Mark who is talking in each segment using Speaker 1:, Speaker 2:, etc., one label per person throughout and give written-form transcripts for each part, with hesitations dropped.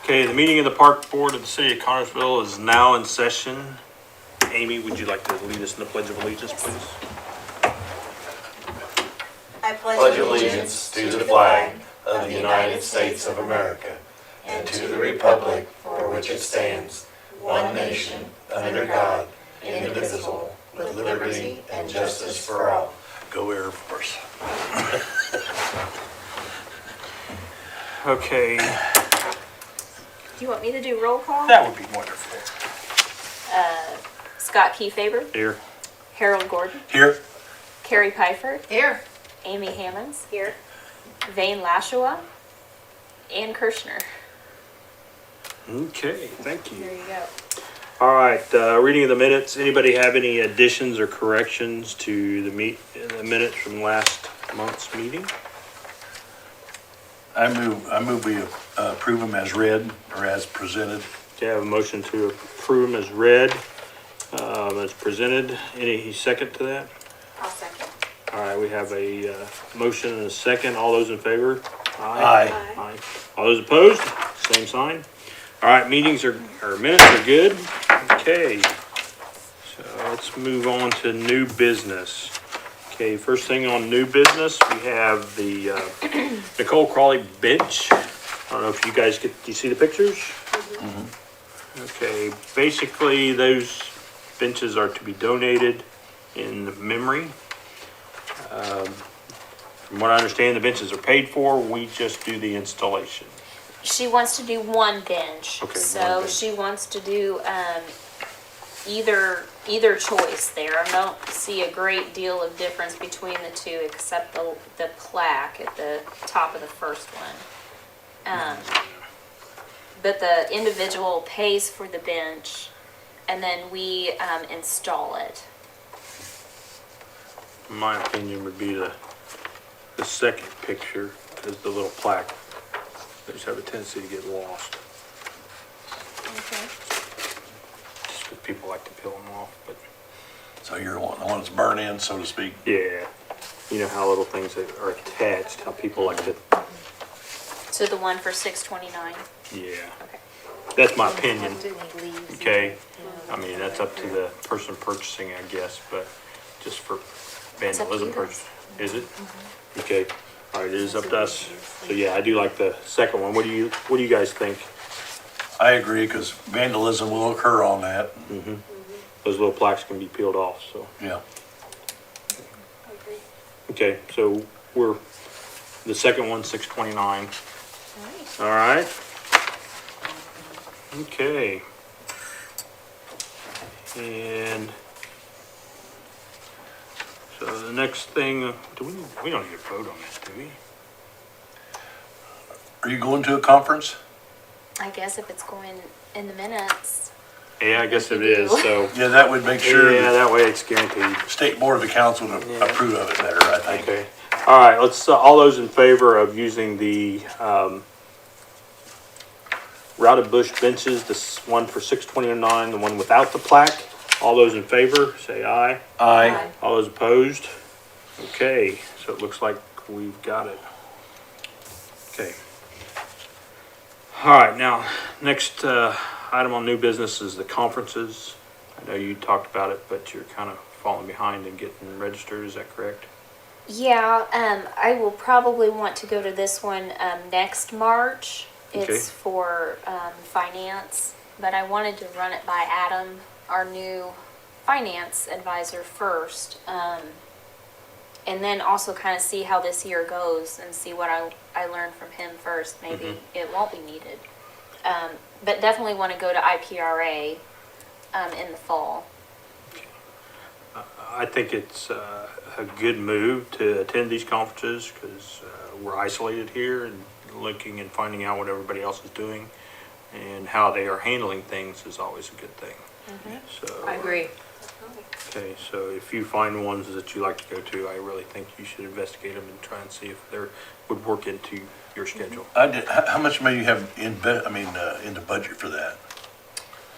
Speaker 1: Okay, the meeting of the Park Board of the City of Connersville is now in session. Amy, would you like to lead us in the Pledge of Allegiance, please?
Speaker 2: I pledge allegiance to the flag of the United States of America and to the republic for which it stands, one nation, under God, indivisible, with liberty and justice for all.
Speaker 3: Go Air Force.
Speaker 1: Okay,
Speaker 4: Do you want me to do roll call?
Speaker 1: that would be wonderful.
Speaker 4: Scott Kiefaber,
Speaker 1: Here.
Speaker 4: Harold Gordon,
Speaker 3: Here.
Speaker 4: Carrie Pfeiffer,
Speaker 2: Here.
Speaker 4: Amy Hammonds, here, Vane Lashua, Ann Kirshner.
Speaker 1: Okay, thank
Speaker 4: There
Speaker 1: you.
Speaker 4: you go.
Speaker 1: All right, reading of the minutes. Anybody have any additions or corrections to the minutes from last month's meeting?
Speaker 3: I move we approve them as read or as presented.
Speaker 1: Okay, I have a motion to approve them as read, as presented. Any second to that?
Speaker 4: I'll second.
Speaker 1: All right, we have a motion and a second. All those in favor?
Speaker 3: Aye.
Speaker 1: Aye. All those opposed? Same sign. All right, minutes are good. Okay, so let's move on to new business. Okay, first thing on new business, we have the Nicole Crawley bench. I don't know if you guys do you see the pictures? Mm-hmm. Okay, basically those benches are to be donated in memory. From what I understand, the benches are paid for. We just do the installation.
Speaker 4: She wants to do one bench.
Speaker 1: Okay,
Speaker 4: So
Speaker 1: one bench.
Speaker 4: she wants to do either choice there. I don't see a great deal of difference between the two except the plaque at the top of the first one. But the individual pays for the bench and then we install it.
Speaker 1: My opinion would be the second picture is the little plaque. They just have a tendency to get lost.
Speaker 4: Okay.
Speaker 1: Just because people like to peel them off, but
Speaker 3: So you're wanting the one that's burnt in, so to speak.
Speaker 1: yeah. You know how little things that are attached, how people like to,
Speaker 4: So the one for $6.29.
Speaker 1: yeah.
Speaker 4: Okay.
Speaker 1: That's my opinion, okay? I mean, that's up to the person purchasing, I guess, but just for
Speaker 4: It's up to
Speaker 1: vandalism
Speaker 4: you
Speaker 1: purchase. Is it? Okay, all right, it is up to us. So yeah, I do like the second one. What do you guys think?
Speaker 3: I agree, because vandalism will occur on that.
Speaker 1: Those little plaques can be peeled off, so.
Speaker 3: Yeah.
Speaker 1: Okay, so the second one, $6.29.
Speaker 4: Nice.
Speaker 1: All right. Okay. And so the next thing, we don't need to vote on that, do we?
Speaker 3: Are you going to a conference?
Speaker 4: I guess if it's going in the minutes.
Speaker 1: Yeah, I guess it
Speaker 4: You
Speaker 1: is,
Speaker 4: do.
Speaker 1: so.
Speaker 3: Yeah, that would make sure
Speaker 1: Yeah,
Speaker 3: the
Speaker 1: that way it's guaranteed.
Speaker 3: State Board of the Council to approve of it better, I think.
Speaker 1: Okay. All right, let's, all those in favor of using the, routed bush benches, this one for $6.29, the one without the plaque. All those in favor, say aye.
Speaker 3: Aye.
Speaker 1: All those opposed? Okay, so it looks like we've got it. Okay. All right, now, next item on new business is the conferences. I know you talked about it, but you're kind of falling behind in getting registered, is that correct?
Speaker 4: Yeah, I will probably want to go to this one next March.
Speaker 1: Okay.
Speaker 4: It's for finance, but I wanted to run it by Adam, our new finance advisor first, and then also kind of see how this year goes and see what I learned from him first. Maybe it won't be needed, but definitely want to go to IPRA in the fall.
Speaker 1: I think it's a good move to attend these conferences because we're isolated here and looking and finding out what everybody else is doing and how they are handling things is always a good thing. So,
Speaker 2: I agree.
Speaker 1: okay, so if you find ones that you like to go to, I really think you should investigate them and try and see if they would work into your schedule.
Speaker 3: How much may you have in the budget for that?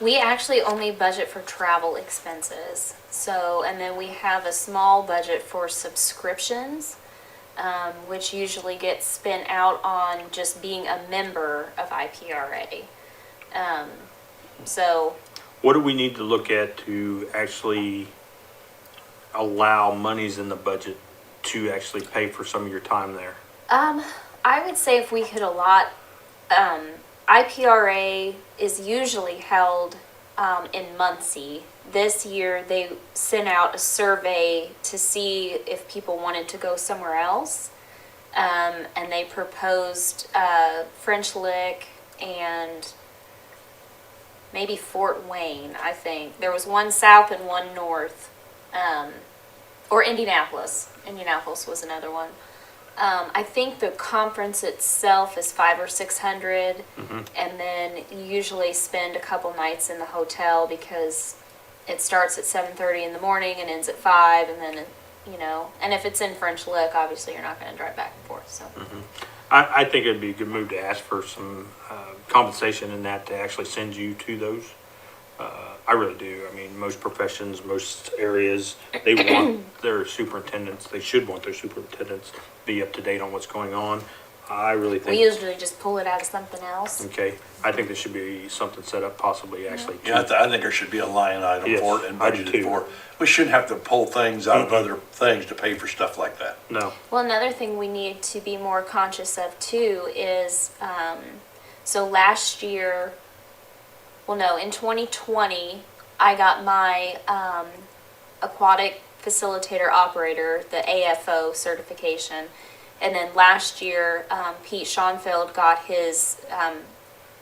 Speaker 4: We actually only budget for travel expenses. So, and then we have a small budget for subscriptions, which usually gets spent out on just being a member of IPRA. So,
Speaker 1: What do we need to look at to actually allow monies in the budget to actually pay for some of your time there?
Speaker 4: I would say if we could allot, IPRA is usually held, in Muncie. This year, they sent out a survey to see if people wanted to go somewhere else. And they proposed, French Lick and maybe Fort Wayne, I think. There was one south and one north, or Indianapolis. Indianapolis was another one. I think the conference itself is 500 or 600, and then you usually spend a couple nights in the hotel because it starts at 7:30 in the morning and ends at 5, and then, and if it's in French Lick, obviously you're not going to drive back and forth, so.
Speaker 1: I think it'd be a good move to ask for some compensation in that to actually send you to those. I really do. I mean, most professions, most areas, they want their superintendents, they should want their superintendents to be up to date on what's going on. I really
Speaker 4: We
Speaker 1: think,
Speaker 4: usually just pull it out of something else.
Speaker 1: okay, I think there should be something set up possibly actually.
Speaker 3: Yeah, I think there should be a line item
Speaker 1: Yes,
Speaker 3: for it and
Speaker 1: I do
Speaker 3: budgeted
Speaker 1: too.
Speaker 3: for it. We shouldn't have to pull things out of other things to pay for stuff like that.
Speaker 1: No,
Speaker 4: Well, another thing we need to be more conscious of too is, so last year, well, no, in 2020, I got my aquatic facilitator operator, the AFO certification. And then last year, Pete Schoenfeld got his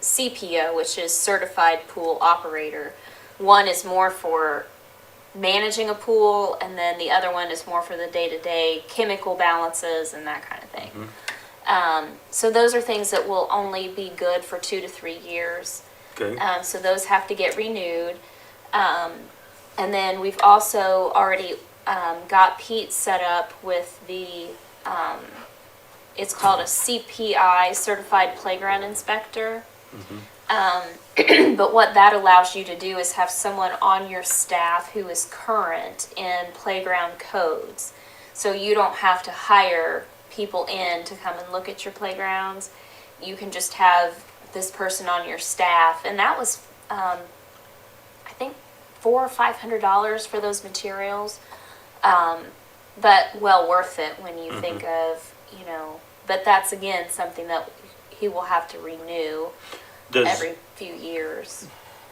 Speaker 4: CPO, which is Certified Pool Operator. One is more for managing a pool, and then the other one is more for the day-to-day chemical balances and that kind of thing. So those are things that will only be good for 2 to 3 years.
Speaker 1: okay,
Speaker 4: So those have to get renewed. And then we've also already got Pete set up with the, it's called a CPI, Certified Playground Inspector. But what that allows you to do is have someone on your staff who is current in playground codes. So you don't have to hire people in to come and look at your playgrounds. You can just have this person on your staff. And that was, I think, $400 or $500 for those materials. But well worth it when you think of, but that's again something that he will have to renew every few years.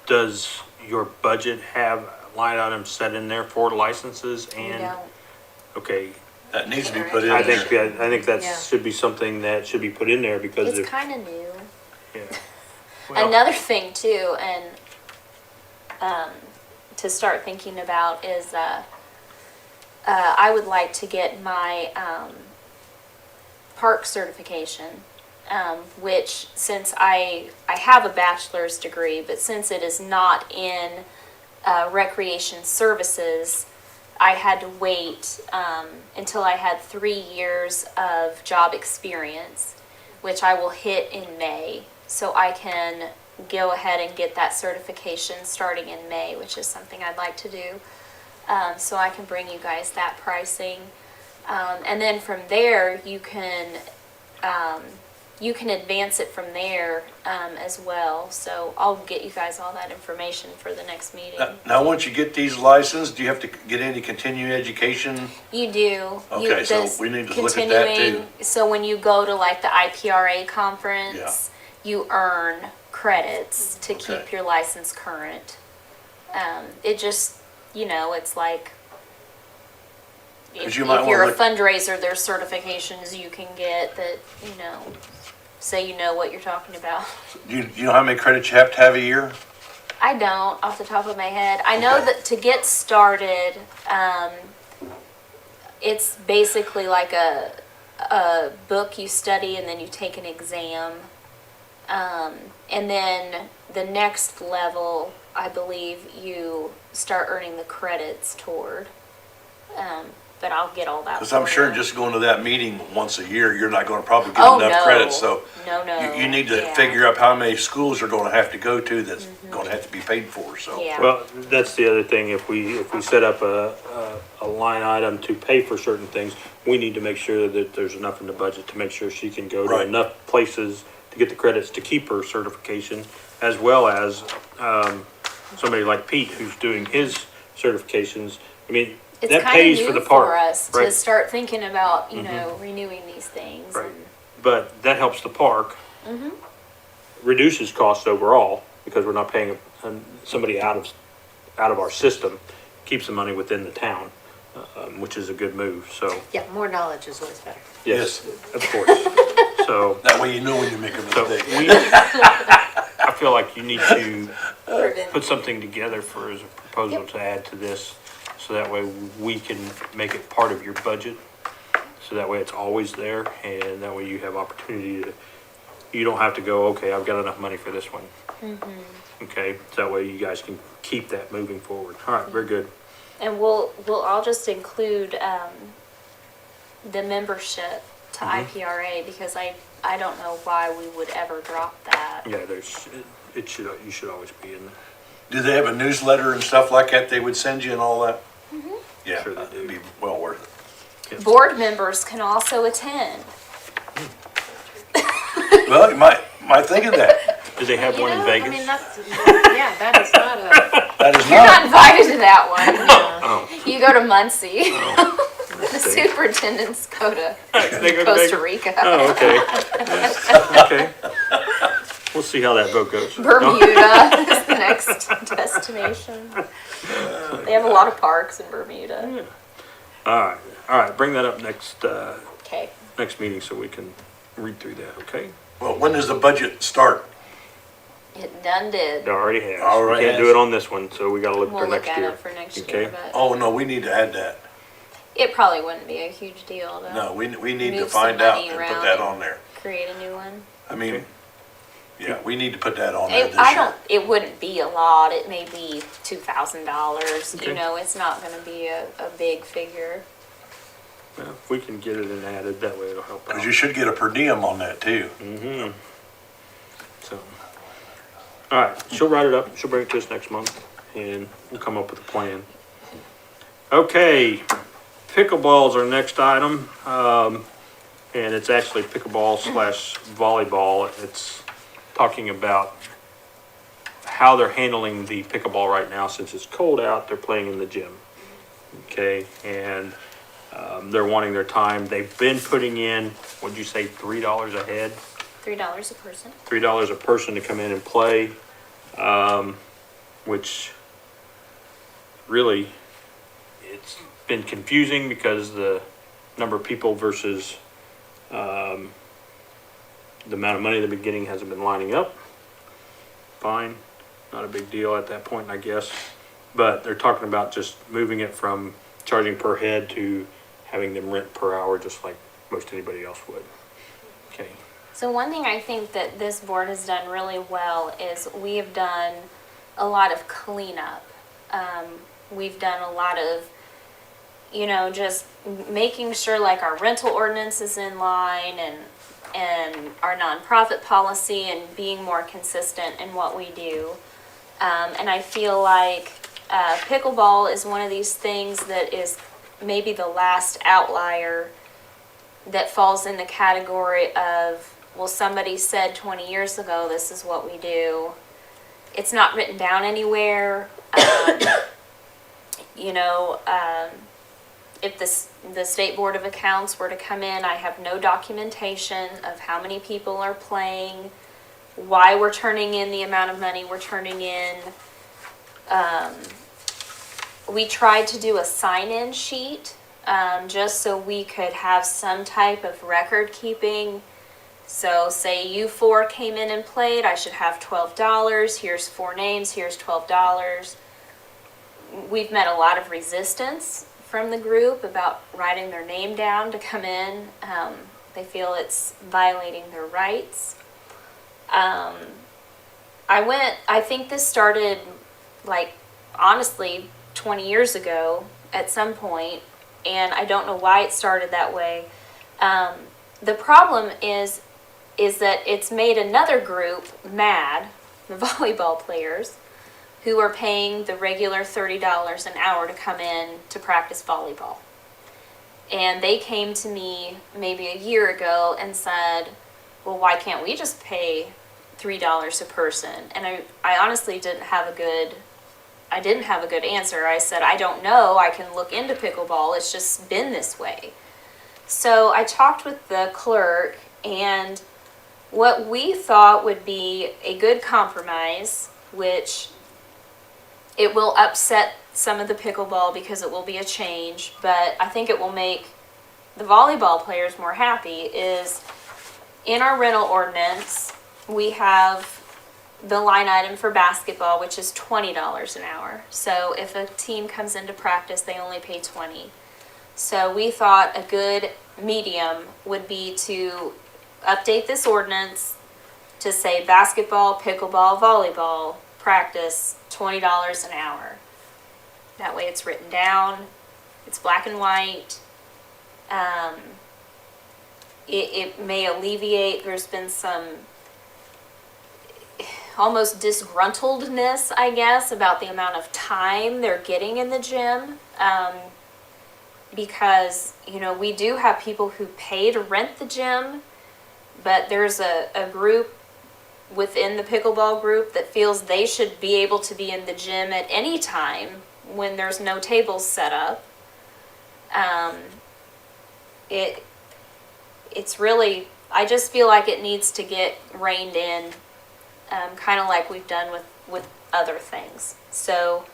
Speaker 1: Does your budget have line items set in there for licenses
Speaker 4: We
Speaker 1: and?
Speaker 4: don't.
Speaker 1: Okay,
Speaker 3: That needs to be put in
Speaker 1: I
Speaker 3: there.
Speaker 1: think that
Speaker 4: Yeah.
Speaker 1: should be something that should be put in there because
Speaker 4: It's
Speaker 1: if,
Speaker 4: kind of new.
Speaker 1: yeah. Well,
Speaker 4: Another thing too, and to start thinking about is I would like to get my park certification, which since I have a bachelor's degree, but since it is not in recreation services, I had to wait until I had 3 years of job experience, which I will hit in May. So I can go ahead and get that certification starting in May, which is something I'd like to do. So I can bring you guys that pricing. And then from there, you can advance it from there as well. So I'll get you guys all that information for the next meeting.
Speaker 3: Now, once you get these licensed, do you have to get any continuing education?
Speaker 4: You do.
Speaker 3: Okay, so
Speaker 4: this
Speaker 3: we need to look at that too.
Speaker 4: continuing- So when you go to like the IPRA conference, you earn credits to keep
Speaker 3: Okay.
Speaker 4: your license current. It just, it's like,
Speaker 3: 'Cause
Speaker 4: if
Speaker 3: you might
Speaker 4: you're a
Speaker 3: wanna
Speaker 4: fundraiser, there's certifications you can get that, say you know what you're talking about.
Speaker 3: Do you know how many credits you have to have a year?
Speaker 4: I don't, off the top of my head. I know
Speaker 3: Okay.
Speaker 4: that to get started, it's basically like a book you study and then you take an exam. And then the next level, I believe you start earning the credits toward. But I'll get all that.
Speaker 3: Because I'm
Speaker 4: for
Speaker 3: sure
Speaker 4: you.
Speaker 3: just going to that meeting once a year, you're not going to probably get
Speaker 4: Oh,
Speaker 3: enough
Speaker 4: no.
Speaker 3: credits. So
Speaker 4: No.
Speaker 3: you need to
Speaker 4: Yeah.
Speaker 3: figure out how many schools you're going to have to go to that's going to have to be paid for, so.
Speaker 4: Yeah.
Speaker 1: Well, that's the other thing, if we set up a line item to pay for certain things, we need to make sure that there's enough in the budget to make sure she can go to
Speaker 3: Right.
Speaker 1: enough places to get the credits to keep her certification, as well as, somebody like Pete who's doing his certifications. I mean,
Speaker 4: It's
Speaker 1: that
Speaker 4: kind
Speaker 1: pays
Speaker 4: of
Speaker 1: for
Speaker 4: new
Speaker 1: the park.
Speaker 4: for us to
Speaker 1: right?
Speaker 4: start thinking about, renewing these things.
Speaker 1: Right.
Speaker 4: And
Speaker 1: But that helps the park. Reduces costs overall because we're not paying somebody out of our system, keeps the money within the town, which is a good move, so,
Speaker 5: Yeah, more knowledge is always better.
Speaker 1: yes, of course. So,
Speaker 3: That way you know when you make a mistake.
Speaker 1: I feel like you need to
Speaker 5: Prevent.
Speaker 1: put something together as a proposal to add to this, so that way we can make it part of your budget. So that way it's always there, and that way you have opportunity you don't have to go, okay, I've got enough money for this one. Okay, so that way you guys can keep that moving forward. All right, very good.
Speaker 4: And we'll all just include, the membership to IPRA, because I don't know why we would ever drop that.
Speaker 1: Yeah, you should always be in there.
Speaker 3: Do they have a newsletter and stuff like that they would send you and all that? Yeah,
Speaker 1: Sure they
Speaker 3: that'd
Speaker 1: do.
Speaker 3: be well worth it.
Speaker 4: Board members can also attend.
Speaker 3: Well, you might think of that.
Speaker 1: Do they have one in Vegas?
Speaker 5: I mean, that is not a,
Speaker 3: That is
Speaker 4: You're not
Speaker 3: not,
Speaker 4: invited to that one.
Speaker 1: Oh,
Speaker 4: You go to Muncie. The
Speaker 1: let's see.
Speaker 4: superintendents go to
Speaker 1: They go to
Speaker 4: Costa
Speaker 1: Vegas?
Speaker 4: Rica.
Speaker 1: Oh, okay. Okay. We'll see how that vote goes.
Speaker 4: Bermuda is the next destination. They have a lot of parks in Bermuda.
Speaker 1: All right, bring that up next
Speaker 4: Okay.
Speaker 1: meeting so we can read through that, okay?
Speaker 3: well, when does the budget start?
Speaker 4: It done did.
Speaker 1: It already has.
Speaker 3: Already
Speaker 1: We can't do
Speaker 3: has.
Speaker 1: it on this one, so we gotta look
Speaker 4: We'll
Speaker 1: for
Speaker 4: look
Speaker 1: next
Speaker 4: at
Speaker 1: year.
Speaker 4: it for next
Speaker 1: Okay.
Speaker 4: year, but
Speaker 3: Oh, no, we need to add that.
Speaker 4: it probably wouldn't be a huge deal to
Speaker 3: No, we need to
Speaker 4: Move some
Speaker 3: find out
Speaker 4: money
Speaker 3: and put
Speaker 4: around
Speaker 3: that
Speaker 4: and-
Speaker 3: on there.
Speaker 4: create a new one.
Speaker 3: I mean,
Speaker 1: Okay.
Speaker 3: yeah, we need to put that on there this
Speaker 4: I
Speaker 3: year.
Speaker 4: don't, it wouldn't be a lot. It may be $2,000.
Speaker 1: Okay.
Speaker 4: You know, it's not gonna be a big figure.
Speaker 1: Well, if we can get it and added, that way it'll help out.
Speaker 3: Because you should get a per diem on that too.
Speaker 1: Mm-hmm. So, all right, she'll write it up, she'll bring it to us next month, and we'll come up with a plan. Okay, pickleball is our next item, and it's actually pickleball / volleyball. It's talking about how they're handling the pickleball right now. Since it's cold out, they're playing in the gym. Okay, and they're wanting their time. They've been putting in, what'd you say, $3 a head?
Speaker 4: $3 a person.
Speaker 1: $3 a person to come in and play, which really, it's been confusing because the number of people versus the amount of money they've been getting hasn't been lining up. Fine, not a big deal at that point, I guess. But they're talking about just moving it from charging per head to having them rent per hour, just like most anybody else would. Okay.
Speaker 4: So one thing I think that this board has done really well is we have done a lot of cleanup. We've done a lot of, just making sure like our rental ordinance is in line and our nonprofit policy and being more consistent in what we do. And I feel like pickleball is one of these things that is maybe the last outlier that falls in the category of, well, somebody said 20 years ago, this is what we do. It's not written down anywhere. If the State Board of Accounts were to come in, I have no documentation of how many people are playing, why we're turning in the amount of money we're turning in. We tried to do a sign-in sheet, just so we could have some type of record keeping. So say you four came in and played, I should have $12. Here's 4 names, here's $12. We've met a lot of resistance from the group about writing their name down to come in. They feel it's violating their rights. I think this started, honestly, 20 years ago at some point, and I don't know why it started that way. The problem is that it's made another group mad, the volleyball players, who are paying the regular $30 an hour to come in to practice volleyball. And they came to me maybe a year ago and said, well, why can't we just pay $3 a person? And I honestly didn't have a good answer. I said, I don't know, I can look into pickleball, it's just been this way. So I talked with the clerk, and what we thought would be a good compromise, which it will upset some of the pickleball because it will be a change, but I think it will make the volleyball players more happy, is in our rental ordinance, we have the line item for basketball, which is $20 an hour. So if a team comes into practice, they only pay $20. So we thought a good medium would be to update this ordinance to say basketball, pickleball, volleyball, practice, $20 an hour. That way it's written down, it's black and white. It may alleviate, there's been some almost disgruntledness, I guess, about the amount of time they're getting in the gym. Because, you know, we do have people who pay to rent the gym, but there's a group within the pickleball group that feels they should be able to be in the gym at any time when there's no tables set up. It's really, I just feel like it needs to get reined in, kind of like we've done with other things. So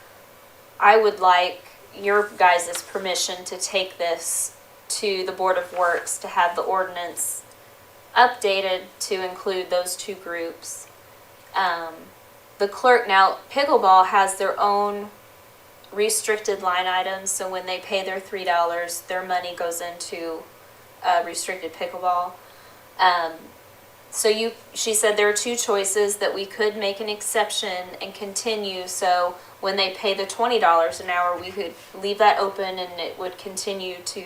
Speaker 4: I would like your guys' permission to take this to the Board of Works to have the ordinance updated to include those two groups. The clerk, now pickleball has their own restricted line items, so when they pay their $3, their money goes into restricted pickleball. She said there are two choices, that we could make an exception and continue, so when they pay the $20 an hour, we could leave that open and it would continue to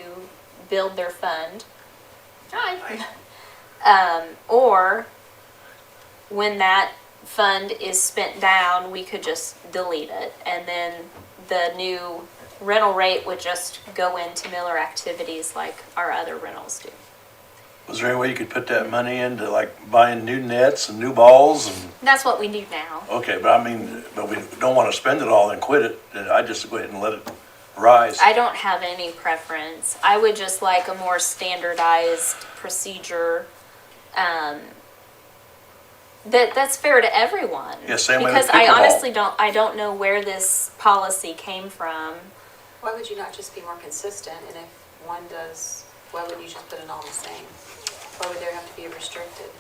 Speaker 4: build their fund. Hi. Or when that fund is spent down, we could just delete it, and then the new rental rate would just go into Miller Activities like our other rentals do.
Speaker 3: Was there any way you could put that money into like buying new nets and new balls and?
Speaker 4: That's what we do now.
Speaker 3: Okay, but I mean, but we don't want to spend it all and quit it, then I'd just go ahead and let it rise.
Speaker 4: I don't have any preference. I would just like a more standardized procedure, that's fair to everyone.
Speaker 3: Yeah, same way with
Speaker 4: Because I
Speaker 3: pickleball.
Speaker 4: honestly don't know where this policy came from.
Speaker 5: Why would you not just be more consistent, and if one does, why wouldn't you just put it all the same? Why would there have to be a restricted?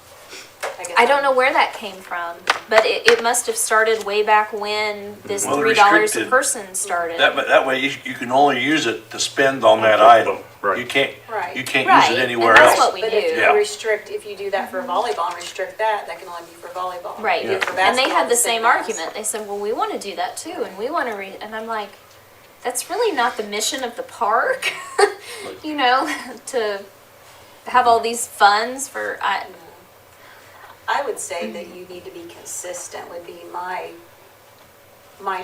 Speaker 5: guess
Speaker 4: I don't know where that came from, but it must have started way back when this
Speaker 3: Well,
Speaker 4: $3 a
Speaker 3: restricted.
Speaker 4: person started.
Speaker 3: That way you can only use it to spend on that item.
Speaker 1: Right.
Speaker 3: You can't
Speaker 5: Right.
Speaker 3: use it
Speaker 4: Right,
Speaker 3: anywhere
Speaker 4: and that's
Speaker 3: else.
Speaker 4: what we
Speaker 5: But if
Speaker 4: do.
Speaker 3: Yeah.
Speaker 5: you restrict, if you do that for volleyball and restrict that, that can only be for volleyball.
Speaker 4: Right,
Speaker 5: You do it for
Speaker 4: and they
Speaker 5: basketball,
Speaker 4: had the
Speaker 5: it's
Speaker 4: same
Speaker 5: as.
Speaker 4: argument. They said, well, we want to do that too, and we want to and I'm like, that's really not the mission of the park, you know, to have all these funds for,
Speaker 5: I would say that you need to be consistent would be my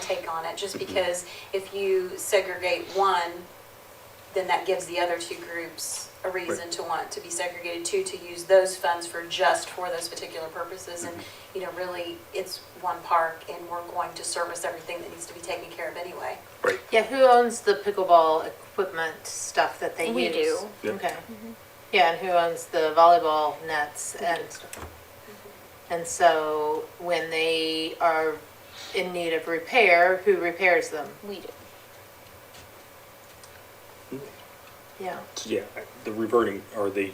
Speaker 5: take on it, just because if you segregate one, then that gives the other two groups a reason to want to be segregated too, to use those funds for those particular purposes. And, you know, really, it's one park and we're going to service everything that needs to be taken care of anyway.
Speaker 6: Yeah, who owns the pickleball equipment stuff that they
Speaker 4: We
Speaker 6: use?
Speaker 4: do.
Speaker 1: Yep.
Speaker 6: Okay. Yeah, and who owns the volleyball nets and so when they are in need of repair, who repairs them?
Speaker 4: we do.
Speaker 6: Yeah.
Speaker 1: Yeah, the reverting, or the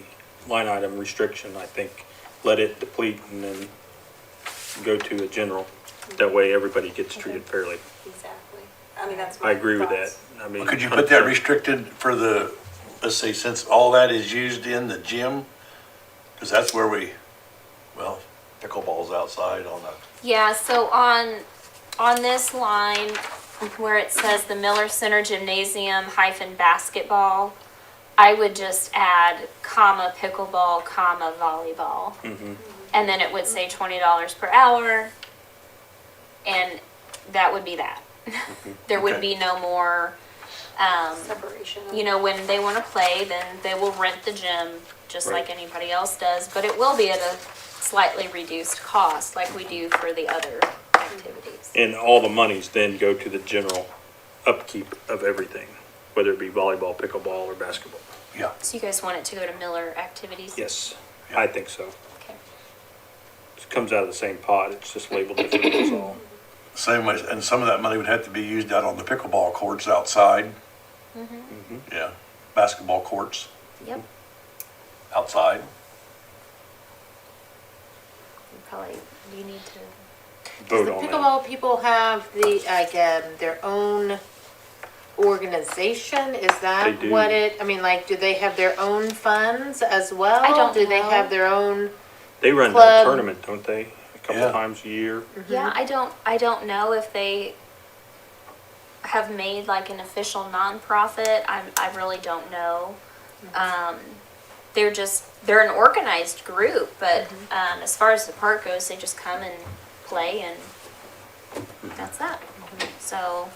Speaker 1: line item restriction, I think, let it deplete and then go to a general. That way everybody gets treated fairly.
Speaker 5: Exactly. I mean, that's my
Speaker 1: I agree with that.
Speaker 5: thoughts.
Speaker 1: I mean.
Speaker 3: Could you put that restricted for the, let's say, since all that is used in the gym? Because that's where pickleball's outside on the,
Speaker 4: Yeah, so on this line where it says the Miller Center Gymnasium - basketball, I would just add comma pickleball, comma volleyball.
Speaker 1: Mhm.
Speaker 4: And then it would say $20 per hour, and that would be that. There would
Speaker 3: Okay.
Speaker 4: be no more
Speaker 5: Separation.
Speaker 4: You know, when they want to play, then they will rent the gym just like
Speaker 1: Right.
Speaker 4: anybody else does, but it will be at a slightly reduced cost like we do for the other activities.
Speaker 1: And all the monies then go to the general upkeep of everything, whether it be volleyball, pickleball, or basketball.
Speaker 3: Yeah,
Speaker 4: So you guys want it to go to Miller Activities?
Speaker 1: Yes, I think so.
Speaker 4: Okay.
Speaker 1: It comes out of the same pot, it's just labeled different, that's all.
Speaker 3: same way, and some of that money would have to be used out on the pickleball courts outside. Yeah, basketball courts
Speaker 4: Yep.
Speaker 3: outside.
Speaker 4: You probably, you need to,
Speaker 1: Vote
Speaker 6: The
Speaker 1: on that.
Speaker 6: pickleball people have the, like, their own organization? Is that
Speaker 1: They do.
Speaker 6: what it, I mean, like, do they have their own funds as well?
Speaker 4: I don't
Speaker 6: Do they
Speaker 4: know.
Speaker 6: have their own?
Speaker 1: They run that
Speaker 6: Club.
Speaker 1: tournament, don't they? A couple
Speaker 3: Yeah.
Speaker 1: times a year.
Speaker 4: yeah, I don't know if they have made like an official nonprofit. I really don't know. They're an organized group, but as far as the park goes, they just come and play and that's that. So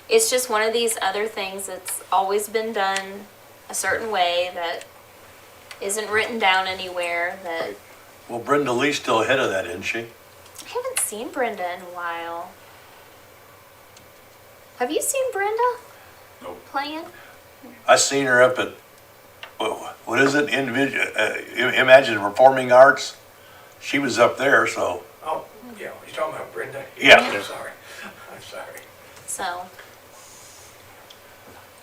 Speaker 4: it's just one of these other things that's always been done a certain way that isn't written down anywhere that
Speaker 3: Well, Brenda Lee's still ahead of that, isn't she?
Speaker 4: I haven't seen Brenda in a while. Have you seen Brenda?
Speaker 3: Nope.
Speaker 4: Playing?
Speaker 3: I seen her up at, what is it, Imagine Performing Arts? She was up there, so,
Speaker 7: Oh, yeah, you're talking about Brenda?
Speaker 3: Yeah.
Speaker 7: I'm sorry, I'm sorry.
Speaker 4: So.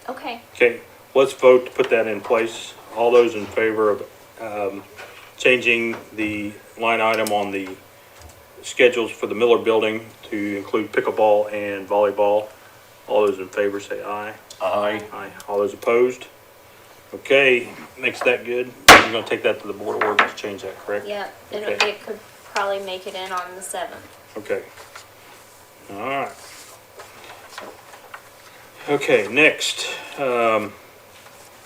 Speaker 4: Okay.
Speaker 1: Okay, let's vote to put that in place. All those in favor of changing the line item on the schedules for the Miller Building to include pickleball and volleyball. All those in favor say aye.
Speaker 3: aye.
Speaker 1: Aye. All those opposed? Okay, makes that good. You're gonna take that to the Board of Ordinance, change that, correct?
Speaker 4: Yeah,
Speaker 1: Okay.
Speaker 4: it could probably make it in on the 7th.
Speaker 1: Okay. All right. Okay, next, the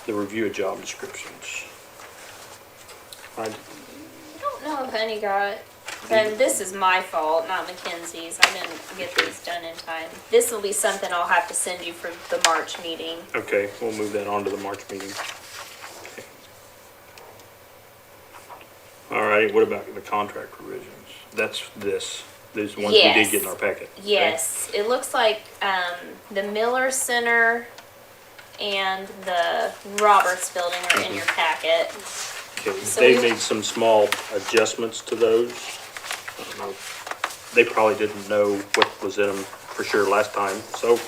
Speaker 1: review of job descriptions.
Speaker 4: I don't know if any got, and this is my fault, not Mackenzie's. I didn't get these done in time. This will be something I'll have to send you for the March meeting.
Speaker 1: Okay, we'll move that on to the March meeting. Okay. All right, what about the contract provisions? That's these ones we did
Speaker 4: Yes.
Speaker 1: get in our packet. okay?
Speaker 4: Yes, it looks like the Miller Center and the Roberts Building are in your packet.
Speaker 1: Okay,
Speaker 4: So
Speaker 1: they
Speaker 4: we-
Speaker 1: made some small adjustments to those. I don't know. They probably didn't know what was in them for sure last time, so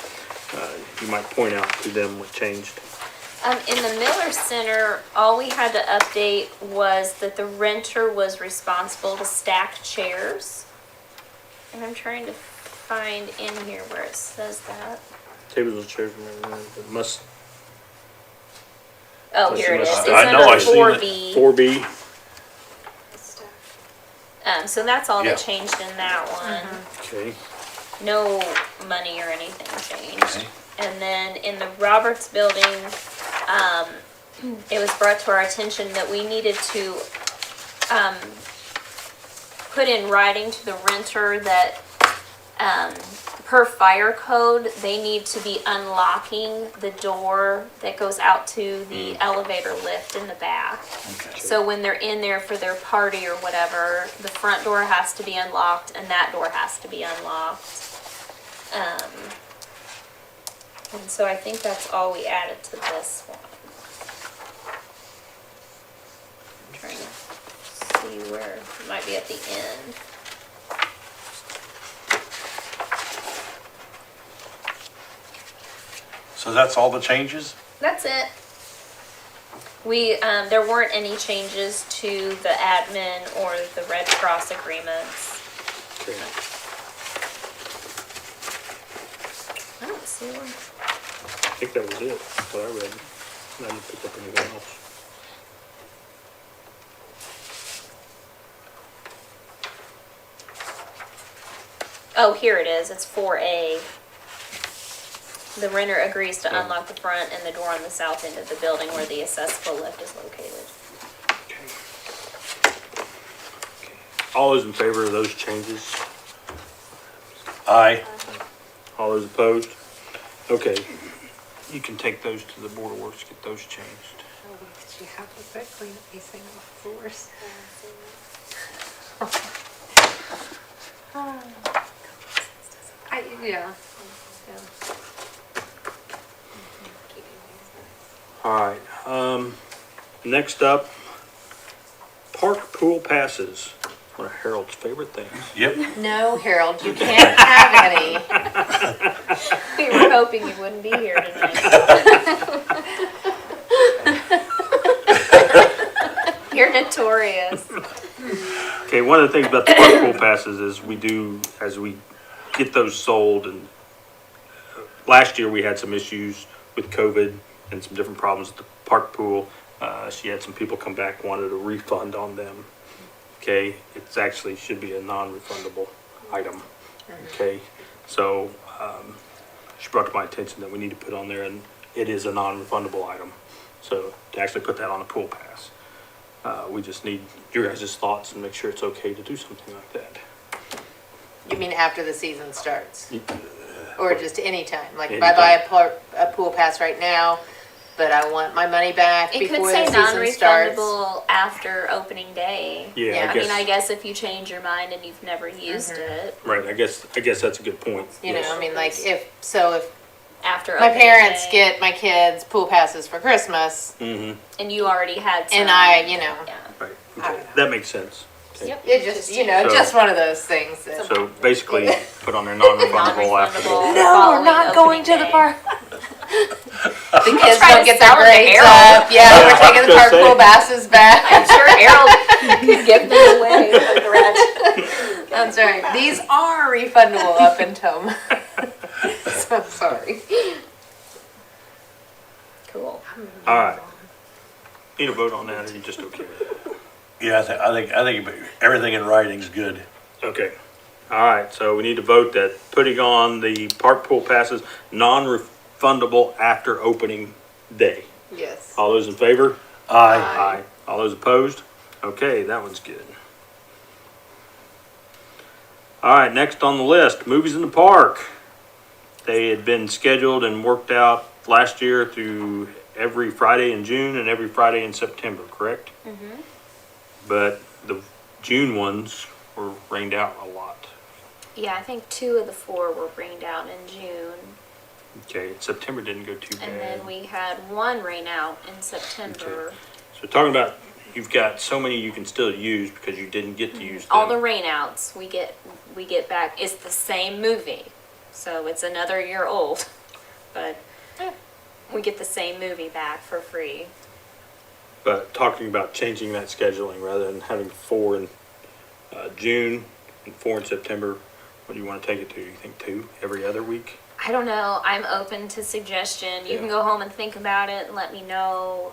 Speaker 1: you might point out to them what changed.
Speaker 4: In the Miller Center, all we had to update was that the renter was responsible to stack chairs. And I'm trying to find in here where it says that.
Speaker 1: Tables and chairs, must,
Speaker 4: Oh,
Speaker 1: Yes,
Speaker 4: here it is.
Speaker 1: I
Speaker 4: It's
Speaker 3: know,
Speaker 4: under
Speaker 3: I seen it.
Speaker 4: 4B.
Speaker 1: 4B,
Speaker 4: So that's all
Speaker 3: Yeah.
Speaker 4: that changed in that one.
Speaker 1: okay.
Speaker 4: No money or anything changed.
Speaker 3: Okay.
Speaker 4: And then in the Roberts Building, it was brought to our attention that we needed to put in writing to the renter that per fire code, they need to be unlocking the door that goes out to the elevator lift in the back.
Speaker 3: Okay.
Speaker 4: So when they're in there for their party or whatever, the front door has to be unlocked and that door has to be unlocked. And so I think that's all we added to this one. I'm trying to see where, it might be at the end.
Speaker 3: So that's all the changes?
Speaker 4: That's it. We, there weren't any changes to the admin or the Red Cross agreements.
Speaker 1: Okay.
Speaker 4: I don't see one.
Speaker 1: I think that was it, what I read. I didn't pick up anything else.
Speaker 4: Oh, here it is. It's 4A. The renter agrees to unlock the front and the door on the south end of the building where the accessible lift is located.
Speaker 1: Okay. All those in favor of those changes?
Speaker 3: Aye.
Speaker 1: All those opposed? Okay. you can take those to the Board of Works, get those changed.
Speaker 6: Did you have to quit cleaning these things off the floors? Yeah.
Speaker 1: All right, next up, park pool passes. One of Harold's favorite things.
Speaker 3: Yep.
Speaker 6: No, Harold, you can't have any.
Speaker 4: We were hoping you wouldn't be here tonight. You're notorious.
Speaker 1: Okay, one of the things about the park pool passes is we do, as we get those sold, and last year we had some issues with COVID and some different problems at the park pool. She had some people come back, wanted a refund on them. Okay, it's actually should be a non-refundable item. Okay, so she brought to my attention that we need to put on there, and it is a non-refundable item. So to actually put that on a pool pass, we just need your guys' thoughts and make sure it's okay to do something like that.
Speaker 6: You mean after the season starts? Or just any time? Like if I
Speaker 1: Anytime.
Speaker 6: buy a pool pass right now, but I want my money back
Speaker 4: It could
Speaker 6: before
Speaker 4: say
Speaker 6: the season starts?
Speaker 4: non-refundable after opening day.
Speaker 1: Yeah,
Speaker 4: I guess if you change your mind and you've never used it
Speaker 1: Right, I guess that's a good point.
Speaker 6: You know,
Speaker 1: Yes.
Speaker 6: I mean, like if
Speaker 4: after
Speaker 6: my
Speaker 4: opening
Speaker 6: parents
Speaker 4: day,
Speaker 6: get my kids pool passes for Christmas
Speaker 1: Mm-hmm,
Speaker 4: and you already had some.
Speaker 6: and I, you know,
Speaker 4: Yeah.
Speaker 1: right,
Speaker 6: I
Speaker 1: okay.
Speaker 6: don't know.
Speaker 1: That makes sense. Okay.
Speaker 4: Yep.
Speaker 6: it just, you know,
Speaker 1: So-
Speaker 6: just one of those things that.
Speaker 1: So basically, put on there non-refundable after.
Speaker 4: Non-refundable.
Speaker 6: No, we're
Speaker 4: following
Speaker 6: not going
Speaker 4: opening
Speaker 6: to the
Speaker 4: day.
Speaker 6: park. The kids
Speaker 4: trying
Speaker 6: don't
Speaker 4: to
Speaker 6: get their
Speaker 4: sell them to
Speaker 6: grades
Speaker 4: Harold.
Speaker 6: up. Yeah, we're taking the
Speaker 1: Just
Speaker 6: park
Speaker 1: saying.
Speaker 6: pool passes back.
Speaker 4: I'm sure Harold could give them away.
Speaker 6: That's right. These are refundable up until. So sorry.
Speaker 4: Cool.
Speaker 1: All right. Need a vote on that, or you just okay with it?
Speaker 3: Yeah, I think everything in writing's good.
Speaker 1: Okay. All right, so we need to vote that putting on the park pool passes non-refundable after opening day.
Speaker 6: Yes.
Speaker 1: All those in favor?
Speaker 3: Aye.
Speaker 1: Aye. All those opposed? Okay, that one's good. All right, next on the list, movies in the park. They had been scheduled and worked out last year through every Friday in June and every Friday in September, correct?
Speaker 4: Mm-hmm.
Speaker 1: But the June ones were rained out a lot.
Speaker 4: Yeah, I think 2 of the 4 were rained out in June.
Speaker 1: Okay, September didn't go too bad.
Speaker 4: And then we had 1 rain out in September.
Speaker 1: So talking about, you've got so many you can still use because you didn't get to use them.
Speaker 4: All the rain outs we get back. It's the same movie. So it's another year old. But we get the same movie back for free.
Speaker 1: But talking about changing that scheduling rather than having 4 in June and 4 in September, what do you want to take it to? You think 2 every other week?
Speaker 4: I don't know. I'm open to suggestion. You can
Speaker 1: Yeah.
Speaker 4: go home and think about it and let me know.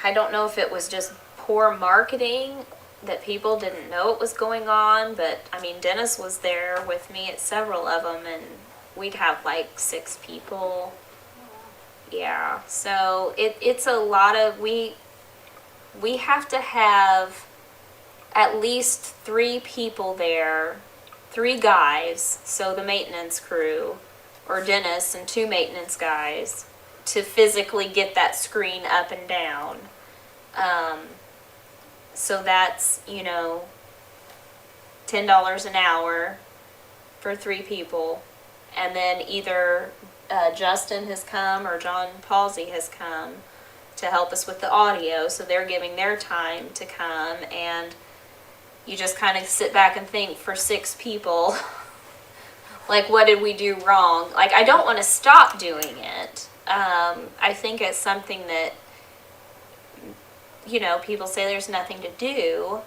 Speaker 4: I don't know if it was just poor marketing that people didn't know it was going on, but I mean, Dennis was there with me at several of them, and we'd have like 6 people. Yeah, so it's a lot of, we have to have at least 3 people there, 3 guys, so the maintenance crew, or Dennis and 2 maintenance guys, to physically get that screen up and down. So that's, $10 an hour for 3 people. And then either Justin has come or John Palsy has come to help us with the audio. So they're giving their time to come, and you just kind of sit back and think for 6 people, like, what did we do wrong? Like, I don't want to stop doing it. I think it's something that, people say there's nothing to do,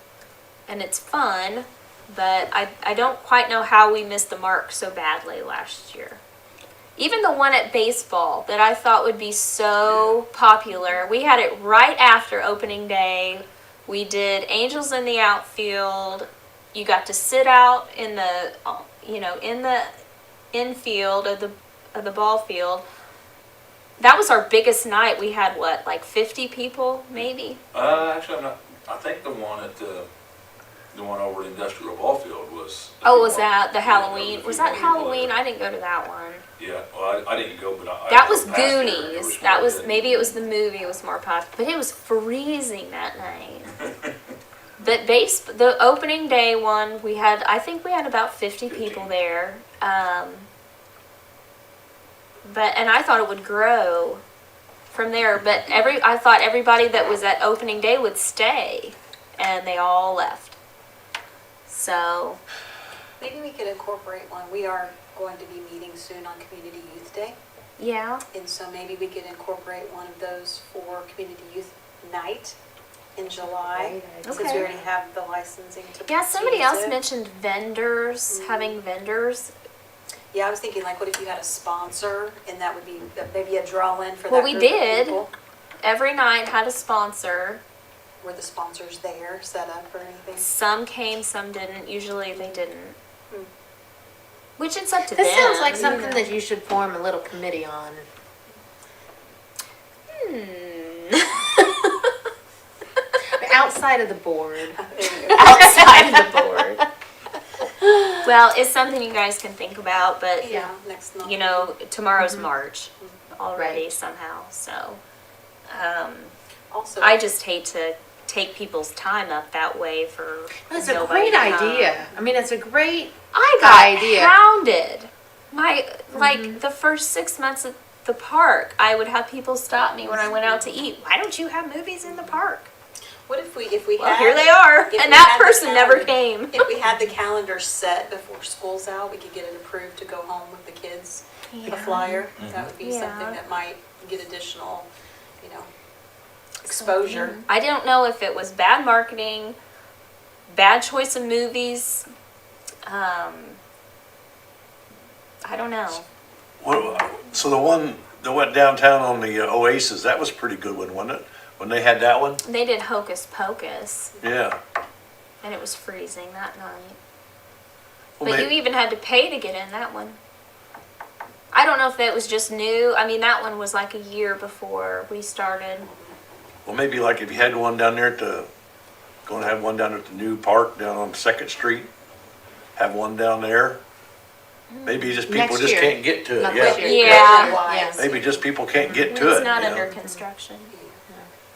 Speaker 4: and it's fun, but I don't quite know how we missed the mark so badly last year. Even the one at baseball that I thought would be so popular, we had it right after opening day. We did Angels in the outfield. You got to sit out in the, in the infield of the ball field. That was our biggest night. We had what, like 50 people, maybe?
Speaker 8: Actually, I'm not. I think the one at the one over at Industrial Ball Field was.
Speaker 4: Oh, was that the Halloween? Was that Halloween? I didn't go to that one.
Speaker 8: Yeah, well, I didn't go, but I.
Speaker 4: That was
Speaker 8: drove past there, and there
Speaker 4: Goonies.
Speaker 8: one
Speaker 4: That was,
Speaker 8: that-
Speaker 4: maybe it was the movie was more popular, but it was freezing that night. The opening day one, I think we had about 50 people
Speaker 8: 15.
Speaker 4: there. And I thought it would grow from there, but I thought everybody that was at opening day would stay, and they all left. So,
Speaker 5: Maybe we could incorporate one. We are going to be meeting soon on Community Youth Day.
Speaker 4: yeah.
Speaker 5: And so maybe we could incorporate one of those for Community Youth Night in July. Since we
Speaker 4: Okay.
Speaker 5: already have the licensing to.
Speaker 4: Yeah, somebody
Speaker 5: use
Speaker 4: else
Speaker 5: it.
Speaker 4: mentioned vendors, having vendors.
Speaker 5: Yeah, I was thinking like, what if you had a sponsor and that would be maybe a draw-in for that
Speaker 4: Well, we
Speaker 5: group of
Speaker 4: did.
Speaker 5: people?
Speaker 4: Every night had a sponsor.
Speaker 5: Were the sponsors there set up or anything?
Speaker 4: Some came, some didn't. Usually they didn't.
Speaker 5: Hmm.
Speaker 4: Which it's up to them.
Speaker 6: This sounds like
Speaker 4: you
Speaker 6: something
Speaker 4: know.
Speaker 6: that you should form a little committee on. Outside of the board.
Speaker 5: There you go.
Speaker 4: Outside of the board. Well, it's something you guys can think about, but
Speaker 5: Yeah, next month.
Speaker 4: you know, tomorrow's March already
Speaker 6: Right.
Speaker 4: somehow. So,
Speaker 5: Also,
Speaker 4: I just hate to take people's time up that way for
Speaker 6: It's a
Speaker 4: nobody
Speaker 6: great
Speaker 4: to come.
Speaker 6: idea. I mean, it's a great,
Speaker 4: I got
Speaker 6: idea.
Speaker 4: pounded. Like the first 6 months at the park, I would have people stop me when I went out to eat. Why don't you have movies in the park?
Speaker 5: what if we
Speaker 4: Well,
Speaker 5: had?
Speaker 4: here they are,
Speaker 5: if we
Speaker 4: and that
Speaker 5: had the
Speaker 4: person never
Speaker 5: calendar-
Speaker 4: came.
Speaker 5: If we had the calendar set before school's out, we could get it approved to go home with the kids. A flyer, that would be
Speaker 4: Yeah.
Speaker 5: something that might get additional, you know, exposure.
Speaker 4: I don't know if it was bad marketing, bad choice of movies. I don't know.
Speaker 3: So the one that went downtown on the Oasis, that was a pretty good one, wasn't it? When they had that one?
Speaker 4: They did Hocus Pocus,
Speaker 3: Yeah.
Speaker 4: and it was freezing that night.
Speaker 3: Well,
Speaker 4: But you even had to pay to get in that one. I don't know if that was just new. I mean, that one was like a year before we started.
Speaker 3: Well, maybe like if you had one down there at the, going to have one down at the new park down on Second Street, have one down there. Maybe just people
Speaker 6: Next
Speaker 3: just
Speaker 6: year.
Speaker 3: can't get to
Speaker 6: Not
Speaker 3: it,
Speaker 6: this
Speaker 3: yeah.
Speaker 6: year.
Speaker 4: Yeah.
Speaker 5: Wise.
Speaker 3: Maybe just people can't get to it.
Speaker 4: It's not
Speaker 3: you
Speaker 4: under
Speaker 3: know.
Speaker 4: construction.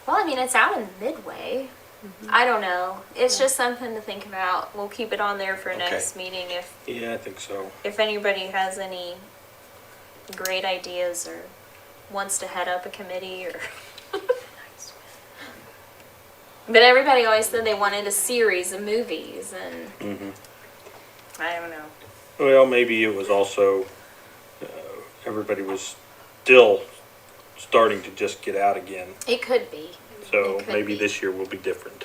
Speaker 4: Well, I mean, it's out in Midway. I don't know. It's just something to think about. We'll keep it on there for next meeting
Speaker 1: Yeah, I think so.
Speaker 4: if anybody has any great ideas or wants to head up a committee or. But everybody always said they wanted a series of movies, and I don't know.
Speaker 1: Well, maybe it was also, everybody was still starting to just get out again.
Speaker 4: It could be.
Speaker 1: So
Speaker 4: It could
Speaker 1: maybe
Speaker 4: be.
Speaker 1: this year will be different.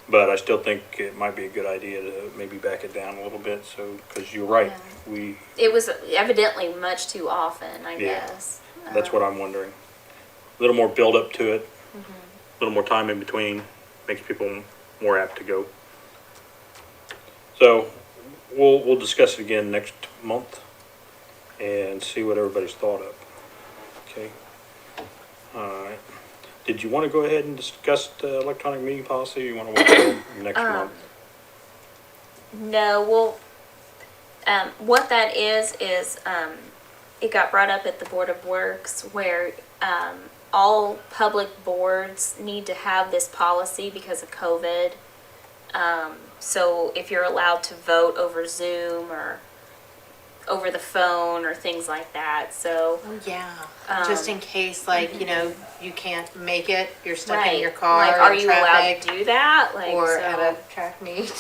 Speaker 1: But I still think it might be a good idea to maybe back it down a little bit, so, because you're right,
Speaker 4: It was evidently much too often, I
Speaker 1: Yeah.
Speaker 4: guess.
Speaker 1: that's what I'm wondering. A little more build up to it, a little more time in between, makes people more apt to go. So, we'll discuss it again next month and see what everybody's thought of. Okay? Alright. Did you want to go ahead and discuss the electronic meeting policy, or you want to wait till next month?
Speaker 4: No, well, what that is, it got brought up at the Board of Works where, all public boards need to have this policy because of COVID. So if you're allowed to vote over Zoom or over the phone or things like that, so.
Speaker 6: Oh, yeah. Just in case, like, you know, you can't make it, you're stuck
Speaker 4: Right.
Speaker 6: in your car
Speaker 4: Like, are
Speaker 6: in
Speaker 4: you allowed
Speaker 6: traffic,
Speaker 4: to do that? Like,
Speaker 6: or
Speaker 4: so.
Speaker 6: at a track meet.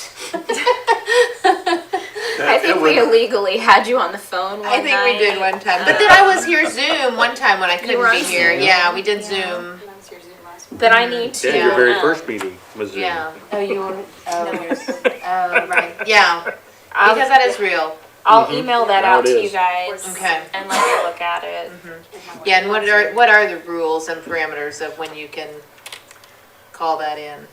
Speaker 4: I think we illegally had you on the phone one
Speaker 6: I think
Speaker 4: night.
Speaker 6: we did one time. But then I was here Zoom one time when I couldn't
Speaker 4: were
Speaker 6: be
Speaker 4: on
Speaker 6: here.
Speaker 4: Zoom?
Speaker 6: Yeah, we did
Speaker 4: Yeah.
Speaker 6: Zoom.
Speaker 5: And that was your Zoom last month.
Speaker 4: But I need to.
Speaker 1: Yeah, your very
Speaker 4: um,
Speaker 1: first meeting was Zoom.
Speaker 6: Yeah. Oh, you were, oh, right. Yeah, because that is real.
Speaker 4: I'll email that
Speaker 1: Now
Speaker 4: out
Speaker 1: it
Speaker 4: to you
Speaker 1: is.
Speaker 4: guys.
Speaker 6: Okay.
Speaker 4: And let you look at it.
Speaker 6: Yeah, and what are the rules and parameters of when you can call that in?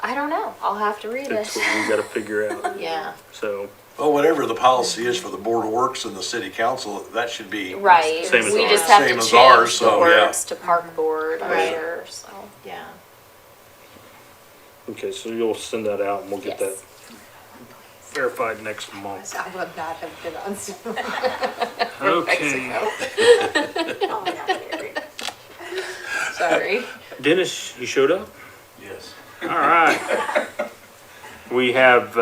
Speaker 4: I don't know. I'll have to read
Speaker 1: That's
Speaker 4: it.
Speaker 1: what we gotta figure out.
Speaker 6: Yeah.
Speaker 1: So,
Speaker 3: Well, whatever the policy is for the Board of Works and the city council, that should be.
Speaker 4: Right.
Speaker 1: Same as
Speaker 4: We
Speaker 1: ours.
Speaker 4: just have
Speaker 3: Same
Speaker 4: to
Speaker 3: as
Speaker 4: change
Speaker 3: ours,
Speaker 4: the
Speaker 3: so, yeah.
Speaker 4: words to park board or
Speaker 6: Right.
Speaker 4: sure, so.
Speaker 6: Yeah.
Speaker 1: okay, so you'll send that out and we'll get that.
Speaker 4: Yes.
Speaker 1: verified next month.
Speaker 6: I would not have been on Zoom.
Speaker 1: Okay.
Speaker 5: Oh, yeah, Gary.
Speaker 6: Sorry.
Speaker 1: Dennis, you showed up?
Speaker 8: Yes.
Speaker 1: All right. We have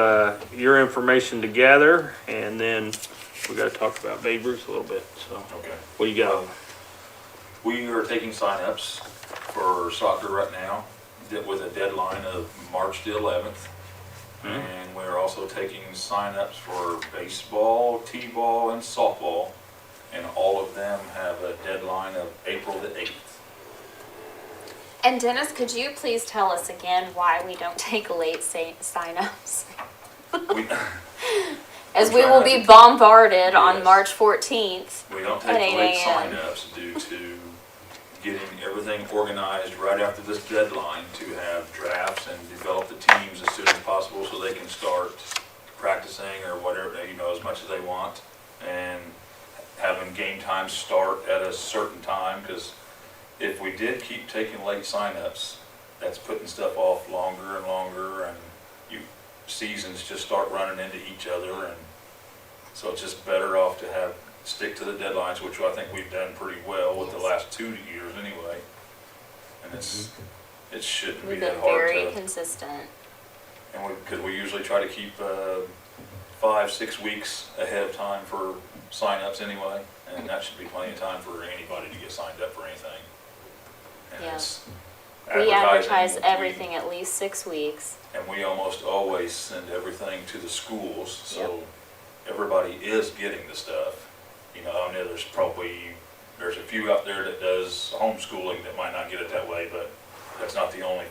Speaker 1: your information to gather, and then we got to talk about Babe Ruth a little bit. So,
Speaker 8: Okay.
Speaker 1: what do you got?
Speaker 8: We are taking sign-ups for soccer right now with a deadline of March the 11th. And we're also taking sign-ups for baseball, t-ball, and softball. And all of them have a deadline of April the 8th.
Speaker 4: And Dennis, could you please tell us again why we don't take late signups?
Speaker 8: We,
Speaker 4: As
Speaker 8: We're
Speaker 4: we will
Speaker 8: trying
Speaker 4: be
Speaker 8: to-
Speaker 4: bombarded on
Speaker 8: Yes.
Speaker 4: March 14th.
Speaker 8: we don't
Speaker 4: At
Speaker 8: take
Speaker 4: 8
Speaker 8: late
Speaker 4: a.m.
Speaker 8: sign-ups due to getting everything organized right after this deadline to have drafts and develop the teams as soon as possible so they can start practicing or whatever, as much as they want. And having game times start at a certain time, because if we did keep taking late signups, that's putting stuff off longer and longer, and seasons just start running into each other, and so it's just better off to stick to the deadlines, which I think we've done pretty well with the last 2 years anyway. And it shouldn't be
Speaker 4: We've
Speaker 8: that
Speaker 4: been
Speaker 8: hard
Speaker 4: very
Speaker 8: to,
Speaker 4: consistent.
Speaker 8: and because we usually try to keep 5-6 weeks ahead of time for signups anyway, and that should be plenty of time for anybody to get signed up for anything. And
Speaker 4: Yeah.
Speaker 8: it's
Speaker 4: We advertise
Speaker 8: advertising,
Speaker 4: everything at least 6 weeks.
Speaker 8: and we almost always send everything to the schools, so everybody is getting the stuff. I know there's a few out there that does homeschooling that might not get it that way, but that's not the only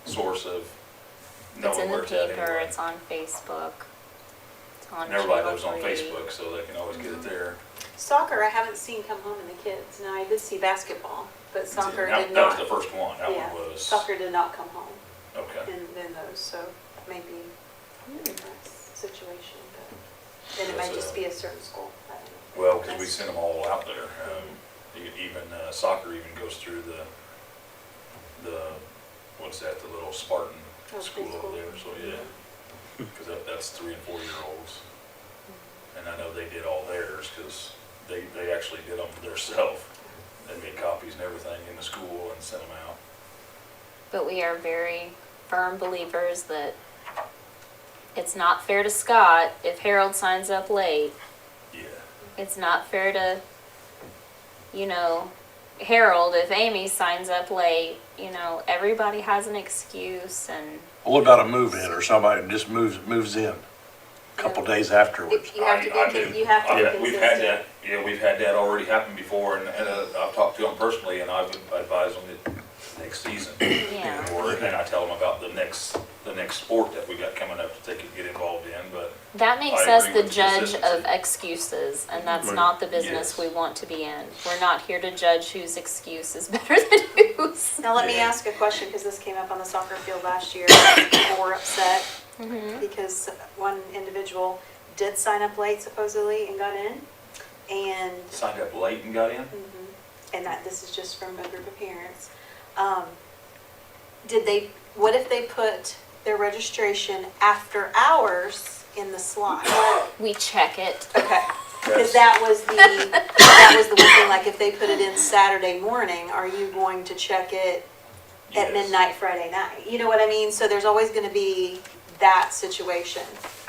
Speaker 8: source of
Speaker 4: It's
Speaker 8: knowing
Speaker 4: in the
Speaker 8: where it's at
Speaker 4: paper,
Speaker 8: anyway.
Speaker 4: it's on Facebook, it's on
Speaker 8: And everybody
Speaker 4: Channel
Speaker 8: lives on
Speaker 4: 3.
Speaker 8: Facebook, so they can always get it there.
Speaker 5: Soccer, I haven't seen come home in the kids. Now, I did see basketball, but soccer
Speaker 8: That
Speaker 5: did
Speaker 8: that was
Speaker 5: not.
Speaker 8: the first one, that
Speaker 5: Yeah,
Speaker 8: one was,
Speaker 5: soccer did not come home
Speaker 8: okay.
Speaker 5: in those, so maybe that's situation, but then it
Speaker 8: Yes,
Speaker 5: might just be a certain school. I don't know.
Speaker 8: Well, because we
Speaker 5: That's-
Speaker 8: send them all out there. Even soccer even goes through what's that, the little Spartan
Speaker 5: Oh,
Speaker 8: school
Speaker 5: preschool.
Speaker 8: over there, so yeah. Because that's 3 and 4 year olds. And I know they did all theirs because they actually did them themselves. They made copies and everything in the school and sent them out.
Speaker 4: But we are very firm believers that it's not fair to Scott if Harold signs up late.
Speaker 8: Yeah.
Speaker 4: It's not fair to, Harold if Amy signs up late. Everybody has an excuse, and
Speaker 3: What about a move-in or somebody that just moves in a couple days afterwards?
Speaker 5: You have to be consistent.
Speaker 8: We've had that, we've had that already happen before, and I've talked to them personally, and I've advised them that next season.
Speaker 4: Yeah.
Speaker 8: And I tell them about the next sport that we got coming up that they could get involved in, but
Speaker 4: that makes
Speaker 8: I
Speaker 4: us
Speaker 8: agree
Speaker 4: the
Speaker 8: with
Speaker 4: judge
Speaker 8: consistency.
Speaker 4: of excuses, and that's
Speaker 1: Right.
Speaker 4: not the business
Speaker 8: Yes.
Speaker 4: we want to be in. We're not here to judge whose excuse is better than whose.
Speaker 5: Now, let me
Speaker 8: Yeah.
Speaker 5: ask a question, because this came up on the soccer field last year. People were upset because one individual did sign up late supposedly and got in. And
Speaker 8: signed up late and got in.
Speaker 5: this is just from a group of parents. What if they put their registration after hours in the slot?
Speaker 4: We check it.
Speaker 5: Okay. Because
Speaker 8: That's-
Speaker 5: that was the one thing, like if they put it in Saturday morning, are you going to check it at
Speaker 8: Yes.
Speaker 5: midnight Friday night? You know what I mean? So there's always gonna be that situation.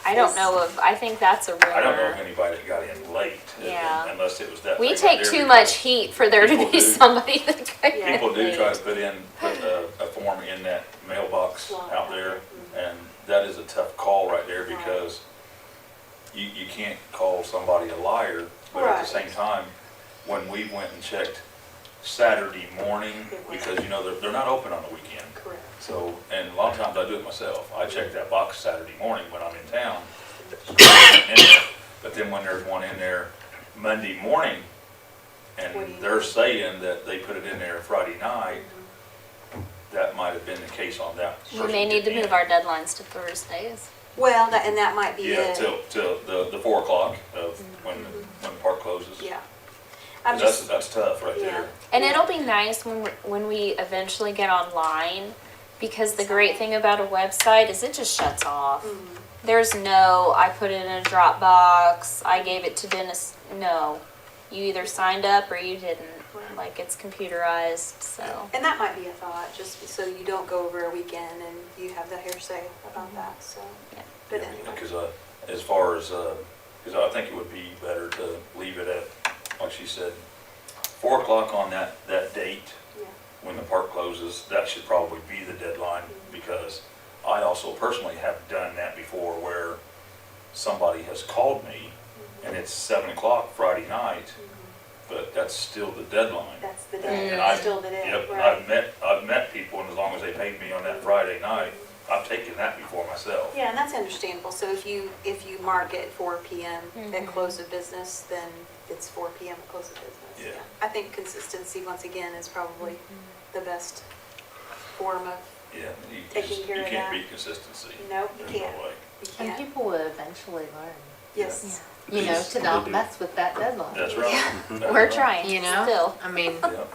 Speaker 4: I don't know I think that's a rumor.
Speaker 8: I don't know of anybody that got in late,
Speaker 4: Yeah.
Speaker 8: unless it was that.
Speaker 4: We
Speaker 8: thing
Speaker 4: take
Speaker 8: right there,
Speaker 4: too
Speaker 8: because
Speaker 4: much heat for there to
Speaker 8: people
Speaker 4: be
Speaker 8: do.
Speaker 4: somebody that got
Speaker 5: Yeah.
Speaker 8: People do
Speaker 4: late.
Speaker 8: try to put a form in that mailbox
Speaker 5: Slot.
Speaker 8: out there, and that is a tough call right there, because you can't call somebody a liar, but at
Speaker 5: Right.
Speaker 8: the same time, when we went and checked Saturday morning, because, they're not open on the weekend.
Speaker 5: Correct.
Speaker 8: So, and a lot of times I do it myself. I check that box Saturday morning when I'm in town. But then when there's one in there Monday morning,
Speaker 5: What do you
Speaker 8: and they're
Speaker 5: know?
Speaker 8: saying that they put it in there Friday night, that might have been the case on that.
Speaker 4: We
Speaker 8: person
Speaker 4: may need to
Speaker 8: getting
Speaker 4: move
Speaker 8: in.
Speaker 4: our deadlines to Thursdays.
Speaker 5: Well, that might be
Speaker 8: Yeah,
Speaker 5: it.
Speaker 8: till the 4 o'clock of when the park closes.
Speaker 5: Yeah. I'm
Speaker 8: That's
Speaker 5: just,
Speaker 8: tough right
Speaker 5: Yeah.
Speaker 8: there.
Speaker 4: And it'll be nice when we eventually get online, because the great thing about a website is it just shuts off. There's no, I put it in a Dropbox, I gave it to Dennis. No. You either signed up or you didn't. Like, it's computerized, so.
Speaker 5: And that might be a thought, just so you don't go over a weekend and you have the hearsay about that, so.
Speaker 4: Yeah.
Speaker 5: But anyway.
Speaker 8: Because as far as, because I think it would be better to leave it at, like she said, 4 o'clock on that date,
Speaker 5: Yeah.
Speaker 8: when the park closes. That should probably be the deadline, because I also personally have done that before, where somebody has called me and it's 7 o'clock Friday night, but that's still the deadline.
Speaker 5: That's the day,
Speaker 8: And I've-
Speaker 5: still the day,
Speaker 8: Yep,
Speaker 5: right?
Speaker 8: I've met people, and as long as they paid me on that Friday night, I've taken that before myself.
Speaker 5: Yeah, and that's understandable. So if you mark it 4 PM at close of business, then it's 4 PM at close of business.
Speaker 8: Yeah.
Speaker 5: I think consistency, once again, is probably the best form of,
Speaker 8: Yeah, you
Speaker 5: Taking
Speaker 8: just,
Speaker 5: care
Speaker 8: you
Speaker 5: of
Speaker 8: can't
Speaker 5: that.
Speaker 8: beat consistency.
Speaker 5: nope, you
Speaker 8: There's no
Speaker 5: can't.
Speaker 8: way.
Speaker 5: You
Speaker 6: And
Speaker 5: can't.
Speaker 6: people will eventually learn,
Speaker 5: Yes.
Speaker 6: you know, to
Speaker 1: They
Speaker 6: not
Speaker 1: do.
Speaker 6: mess with that deadline.
Speaker 8: That's right. That's
Speaker 4: We're
Speaker 8: right.
Speaker 4: trying,
Speaker 6: You know,
Speaker 4: still.
Speaker 6: I mean,
Speaker 8: Yeah.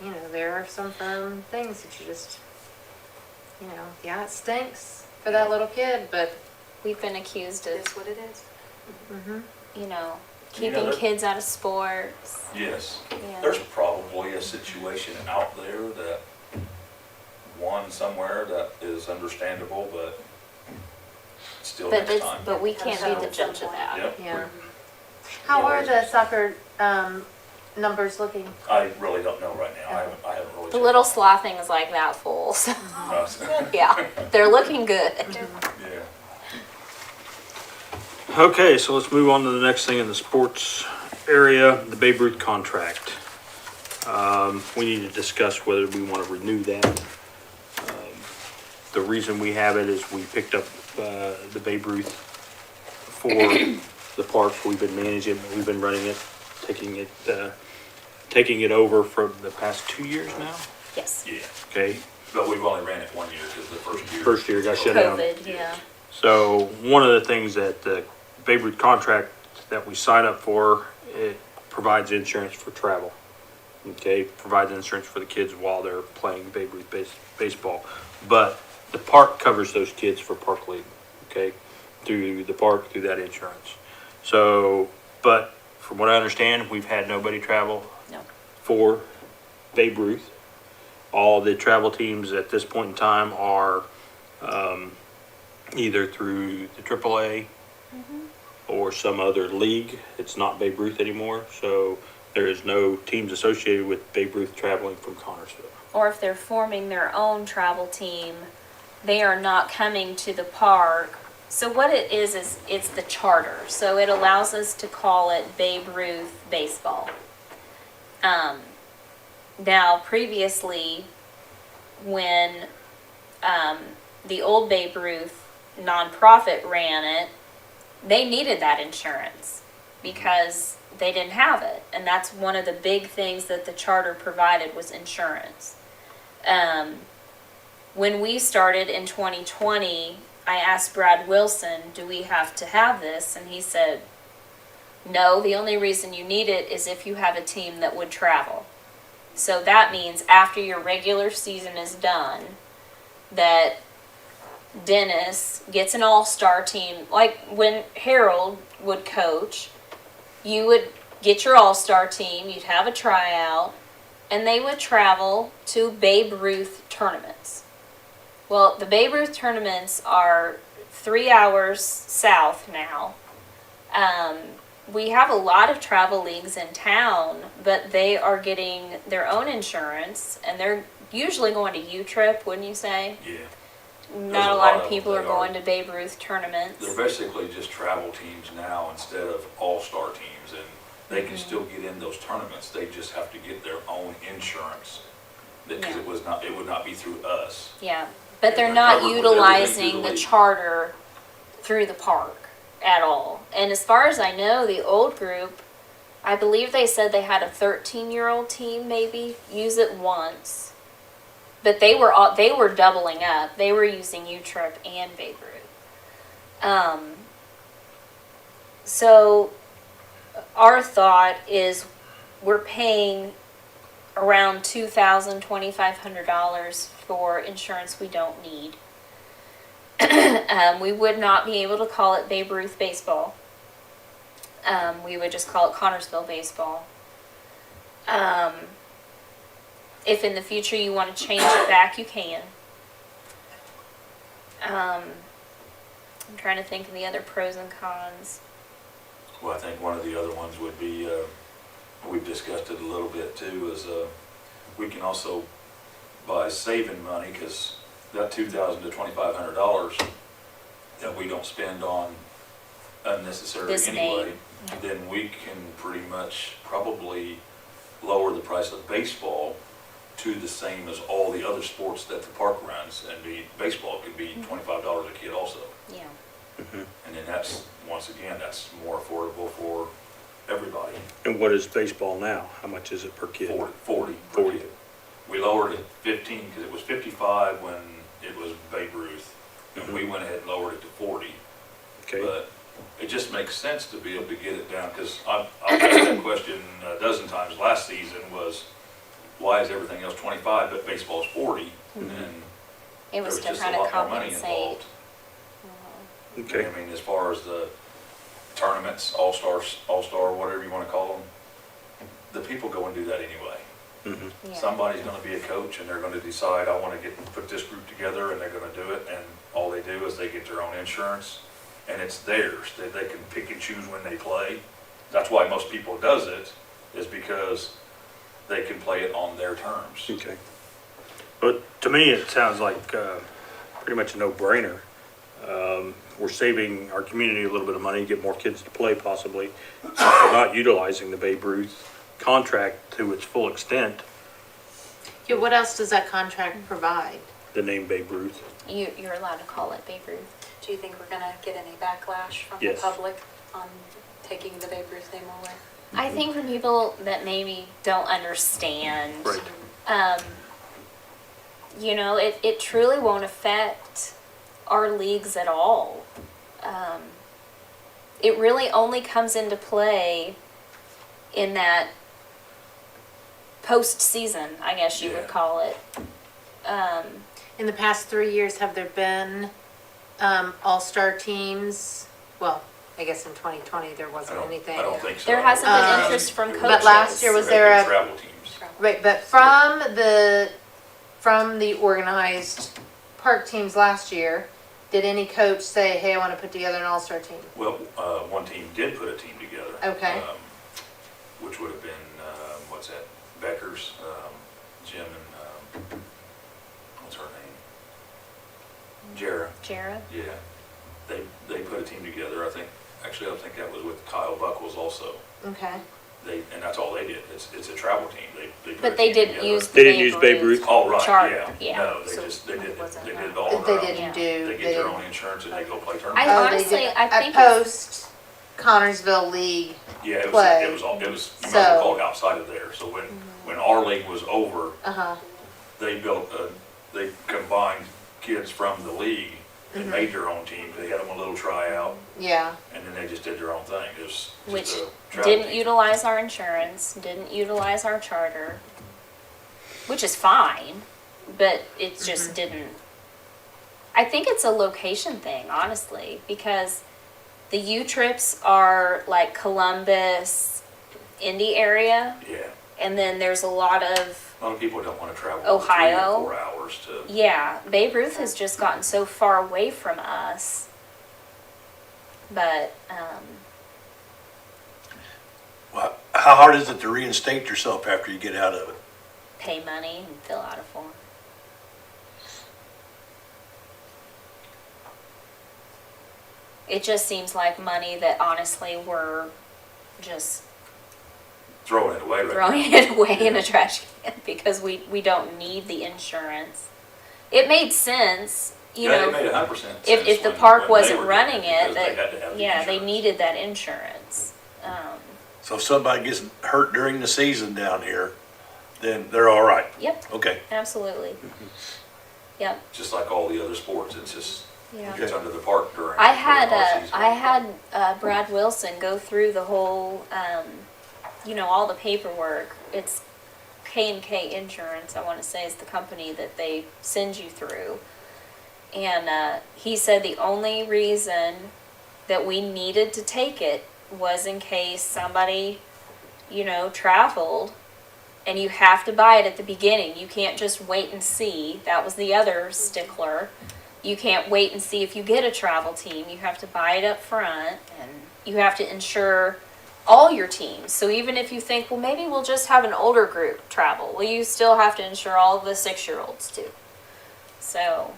Speaker 6: you know, there are some firm things that you just, you know, yeah, it stinks for that little kid, but,
Speaker 4: We've been accused
Speaker 5: It is
Speaker 4: of,
Speaker 5: what it is.
Speaker 6: mhm.
Speaker 4: you know,
Speaker 8: You know,
Speaker 4: keeping
Speaker 8: there-
Speaker 4: kids out of sports.
Speaker 8: Yes.
Speaker 4: Yeah.
Speaker 8: There's probably a situation out there that, one somewhere that is understandable, but still
Speaker 4: But
Speaker 8: next time.
Speaker 4: but we can't be the
Speaker 5: At some
Speaker 4: judge of
Speaker 5: point.
Speaker 4: that.
Speaker 8: Yep.
Speaker 6: Yeah. How are the soccer, numbers looking?
Speaker 8: I really don't know right now. I haven't really.
Speaker 4: The little slothing is like that full, so,
Speaker 8: checked.
Speaker 4: yeah, they're looking good.
Speaker 8: Yeah.
Speaker 1: Okay, so let's move on to the next thing in the sports area, the Babe Ruth contract. We need to discuss whether we want to renew that. The reason we have it is we picked up, the Babe Ruth for the park. We've been managing, we've been running it, taking it over for the past 2 years now,
Speaker 4: Yes.
Speaker 8: Yeah.
Speaker 1: okay?
Speaker 8: But we've only ran it 1 year because the first year.
Speaker 1: First year got shut down.
Speaker 4: COVID, yeah.
Speaker 1: So one of the things that the Babe Ruth contract that we sign up for, it provides insurance for travel. Okay, provides insurance for the kids while they're playing Babe Ruth baseball. But the park covers those kids for park league, okay, through the park, through that insurance. So, but from what I understand, we've had nobody travel
Speaker 4: No.
Speaker 1: for Babe Ruth. All the travel teams at this point in time are either through the AAA or some other league. It's not Babe Ruth anymore, so there is no teams associated with Babe Ruth traveling from Connersville.
Speaker 4: Or if they're forming their own travel team, they are not coming to the park. So what it is it's the charter. So it allows us to call it Babe Ruth Baseball. Now, previously, when the old Babe Ruth nonprofit ran it, they needed that insurance because they didn't have it. And that's one of the big things that the charter provided was insurance. When we started in 2020, I asked Brad Wilson, do we have to have this? And he said, no, the only reason you need it is if you have a team that would travel. So that means after your regular season is done, that Dennis gets an all-star team. Like when Harold would coach, you would get your all-star team, you'd have a tryout, and they would travel to Babe Ruth tournaments. Well, the Babe Ruth tournaments are 3 hours south now. We have a lot of travel leagues in town, but they are getting their own insurance, and they're usually going to U-Trip, wouldn't you say?
Speaker 8: Yeah.
Speaker 4: Not a lot of people are going to Babe Ruth tournaments.
Speaker 8: They're basically just travel teams now instead of all-star teams, and they can still get in those tournaments. They just have to get their own insurance, because
Speaker 4: Yeah.
Speaker 8: it would not be through us.
Speaker 4: Yeah, but they're
Speaker 8: They're
Speaker 4: not
Speaker 8: covered with
Speaker 4: utilizing
Speaker 8: everything
Speaker 4: the
Speaker 8: through the league.
Speaker 4: charter through the park at all. And as far as I know, the old group, I believe they said they had a 13-year-old team maybe use it once. But they were doubling up. They were using U-Trip and Babe Ruth. So our thought is we're paying around $2,000, $2,500 for insurance we don't need. We would not be able to call it Babe Ruth Baseball. We would just call it Connorsville Baseball. If in the future you want to change it back, you can. I'm trying to think of the other pros and cons.
Speaker 8: Well, I think one of the other ones would be, we've discussed it a little bit too, is we can also, by saving money, because that $2,000 to $2,500 that we don't spend on unnecessary
Speaker 4: This
Speaker 8: anyway,
Speaker 4: May.
Speaker 8: then we can pretty much probably lower the price of baseball to the same as all the other sports that the park runs, and baseball could be $25 a kid also.
Speaker 4: Yeah.
Speaker 8: And then that's, once again, that's more affordable for everybody.
Speaker 1: And what is baseball now? How much is it per kid?
Speaker 8: 40.
Speaker 1: 40.
Speaker 8: We lowered it 15, because it was 55 when it was Babe Ruth, and we went ahead and lowered it to 40.
Speaker 1: Okay,
Speaker 8: But it just makes sense to be able to get it down, because I've asked that question a dozen times last season, was why is everything else 25 but baseball's 40? And
Speaker 4: It
Speaker 8: there
Speaker 4: was
Speaker 8: was
Speaker 4: to
Speaker 8: just a
Speaker 4: kind of
Speaker 8: lot more money
Speaker 4: compensate.
Speaker 8: involved.
Speaker 1: okay.
Speaker 8: I mean, as far as the tournaments, all-star, whatever you want to call them, the people go and do that anyway.
Speaker 1: Mm-hmm.
Speaker 4: Yeah.
Speaker 8: Somebody's gonna be a coach and they're gonna decide, I wanna put this group together, and they're gonna do it, and all they do is they get their own insurance, and it's theirs. They can pick and choose when they play. That's why most people does it, is because they can play it on their terms.
Speaker 1: Okay. But to me, it sounds like pretty much a no-brainer. We're saving our community a little bit of money, get more kids to play possibly. Since we're not utilizing the Babe Ruth contract to its full extent,
Speaker 6: Yeah, what else does that contract provide?
Speaker 1: the name Babe Ruth.
Speaker 4: You're allowed to call it Babe Ruth.
Speaker 5: Do you think we're gonna get any backlash from the
Speaker 1: Yes.
Speaker 5: public on taking the Babe Ruth name away?
Speaker 4: I think for people that maybe don't understand,
Speaker 1: Right.
Speaker 4: you know, it truly won't affect our leagues at all. It really only comes into play in that postseason, I guess you
Speaker 8: Yeah.
Speaker 4: would call it.
Speaker 6: In the past 3 years, have there been all-star teams? Well, I guess in 2020, there wasn't anything.
Speaker 8: I don't think so.
Speaker 4: There hasn't been
Speaker 6: Um,
Speaker 4: interest from
Speaker 8: But
Speaker 4: coaches.
Speaker 6: But last year, was
Speaker 8: There
Speaker 6: there
Speaker 8: have been
Speaker 6: a,
Speaker 8: travel teams.
Speaker 6: right, but from the organized park teams last year, did any coach say, hey, I want to put together an all-star team?
Speaker 8: Well, one team did put a team together.
Speaker 6: Okay.
Speaker 8: Which would have been, what's that, Becker's, Jim and, what's her name? Jara,
Speaker 4: Jared?
Speaker 8: yeah. They put a team together, I think that was with Kyle Buckles also.
Speaker 6: Okay.
Speaker 8: And that's all they did, it's a travel team, they put a
Speaker 4: But they
Speaker 8: team
Speaker 4: didn't
Speaker 8: together.
Speaker 4: use
Speaker 1: They
Speaker 4: the
Speaker 1: didn't use Babe Ruth?
Speaker 8: Oh, right,
Speaker 4: charter,
Speaker 8: yeah.
Speaker 4: yeah.
Speaker 8: No,
Speaker 5: So
Speaker 8: they
Speaker 5: it
Speaker 8: did
Speaker 5: wasn't
Speaker 8: it
Speaker 5: that.
Speaker 8: all on
Speaker 6: They
Speaker 8: their own.
Speaker 6: didn't do.
Speaker 8: They get their own insurance and they go play
Speaker 4: I
Speaker 8: tournaments.
Speaker 4: honestly, I think
Speaker 6: a
Speaker 4: it's-
Speaker 6: post Connorsville League.
Speaker 8: Yeah, it
Speaker 6: play.
Speaker 8: was, you might
Speaker 6: So-
Speaker 8: as well call it outside of there, so when our league was over,
Speaker 6: Uh-huh.
Speaker 8: they combined kids from the league and
Speaker 6: Mm-hmm.
Speaker 8: made their own team. They had them a little tryout,
Speaker 6: Yeah.
Speaker 8: and then they just did their own thing. It was
Speaker 4: which
Speaker 8: just a travel
Speaker 4: didn't
Speaker 8: team.
Speaker 4: utilize our insurance, didn't utilize our charter, which is fine, but it just didn't. I think it's a location thing, honestly, because the U trips are like Columbus, Indy area,
Speaker 8: Yeah,
Speaker 4: and then there's a lot of,
Speaker 8: a lot of people don't want to travel
Speaker 4: Ohio.
Speaker 8: 3 or 4 hours to.
Speaker 4: yeah, Babe Ruth has just gotten so far away from us. But,
Speaker 3: Well, how hard is it to reinstate yourself after you get out of it?
Speaker 4: pay money and fill out a form. It just seems like money that honestly we're just
Speaker 8: Throwing it away right
Speaker 4: throwing
Speaker 8: now.
Speaker 4: it away in a trash can because we don't need the insurance. It made sense, you
Speaker 8: Yeah,
Speaker 4: know,
Speaker 8: it made 100% sense.
Speaker 4: if the
Speaker 8: when-
Speaker 4: park
Speaker 8: when they
Speaker 4: wasn't
Speaker 8: were
Speaker 4: running
Speaker 8: doing
Speaker 4: it,
Speaker 8: because they had to have the
Speaker 4: yeah, they
Speaker 8: insurance.
Speaker 4: needed that insurance.
Speaker 3: So if somebody gets hurt during the season down here, then they're all right.
Speaker 4: Yep,
Speaker 3: Okay.
Speaker 4: absolutely. Yep,
Speaker 8: Just like all the other sports, it's just,
Speaker 4: yeah.
Speaker 8: it's under the park during.
Speaker 4: I had
Speaker 8: during our season.
Speaker 4: I had Brad Wilson go through the whole, you know, all the paperwork. It's K&K Insurance, I want to say, is the company that they send you through. And he said the only reason that we needed to take it was in case somebody, traveled, and you have to buy it at the beginning. You can't just wait and see. That was the other stickler. You can't wait and see if you get a travel team. You have to buy it up front, and you have to insure all your teams. So even if you think, well, maybe we'll just have an older group travel, well, you still have to insure all of the 6-year-olds too. So,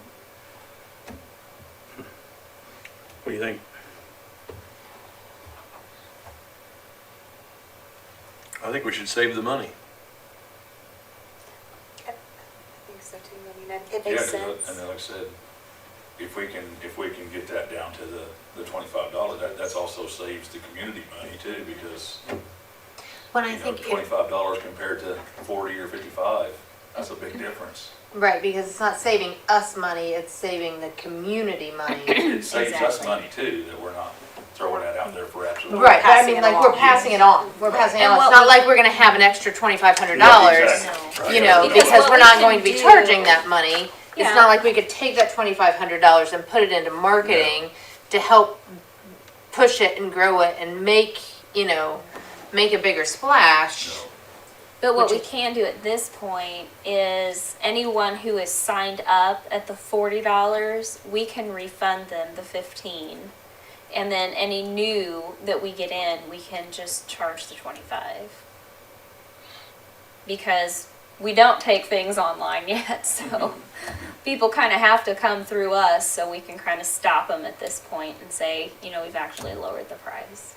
Speaker 1: What do you think?
Speaker 3: I think we should save the money.
Speaker 5: I think so too. I mean, it
Speaker 8: Yeah,
Speaker 5: makes
Speaker 8: 'cause
Speaker 5: sense.
Speaker 8: and then like I said, if we can get that down to the $25, that's also saves the community money too, because,
Speaker 6: When I think,
Speaker 8: $25 compared to 40 or 55, that's a big difference.
Speaker 6: right, because it's not saving us money, it's saving the community money.
Speaker 8: It saves us
Speaker 4: Exactly.
Speaker 8: money too, that we're not throwing that out there for absolutely.
Speaker 6: Right, but I
Speaker 5: passing
Speaker 6: mean,
Speaker 5: it
Speaker 6: like, we're
Speaker 5: along.
Speaker 6: passing it on, we're passing it
Speaker 4: And
Speaker 6: on. It's
Speaker 4: what
Speaker 6: not
Speaker 4: we-
Speaker 6: like we're gonna have an extra $2,500,
Speaker 8: Yeah, exactly.
Speaker 4: no.
Speaker 6: you know,
Speaker 4: Because
Speaker 6: because
Speaker 4: what
Speaker 6: we're
Speaker 4: we
Speaker 6: not
Speaker 4: can
Speaker 6: going to be
Speaker 4: do-
Speaker 6: charging that money. It's
Speaker 4: Yeah.
Speaker 6: not like we could take that $2,500 and put it into marketing to help push it and grow it and make a bigger splash.
Speaker 8: No.
Speaker 4: But what
Speaker 6: Which
Speaker 4: we can do at this point is anyone who is signed up at the $40, we can refund them the $15. And then any new that we get in, we can just charge the $25. Because we don't take things online yet, so people kind of have to come through us so we can kind of stop them at this point and say, we've actually lowered the price.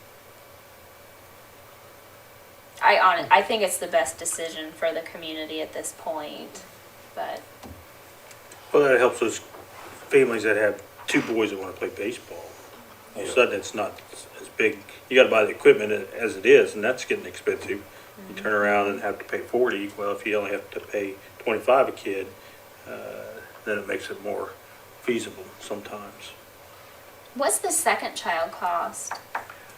Speaker 4: I think it's the best decision for the community at this point, but
Speaker 1: Well, that helps those families that have 2 boys that want to play baseball. All of a sudden, it's not as big. You gotta buy the equipment as it is, and that's getting expensive. You turn around and have to pay 40. Well, if you only have to pay 25 a kid, then it makes it more feasible sometimes.
Speaker 4: what's the second child cost?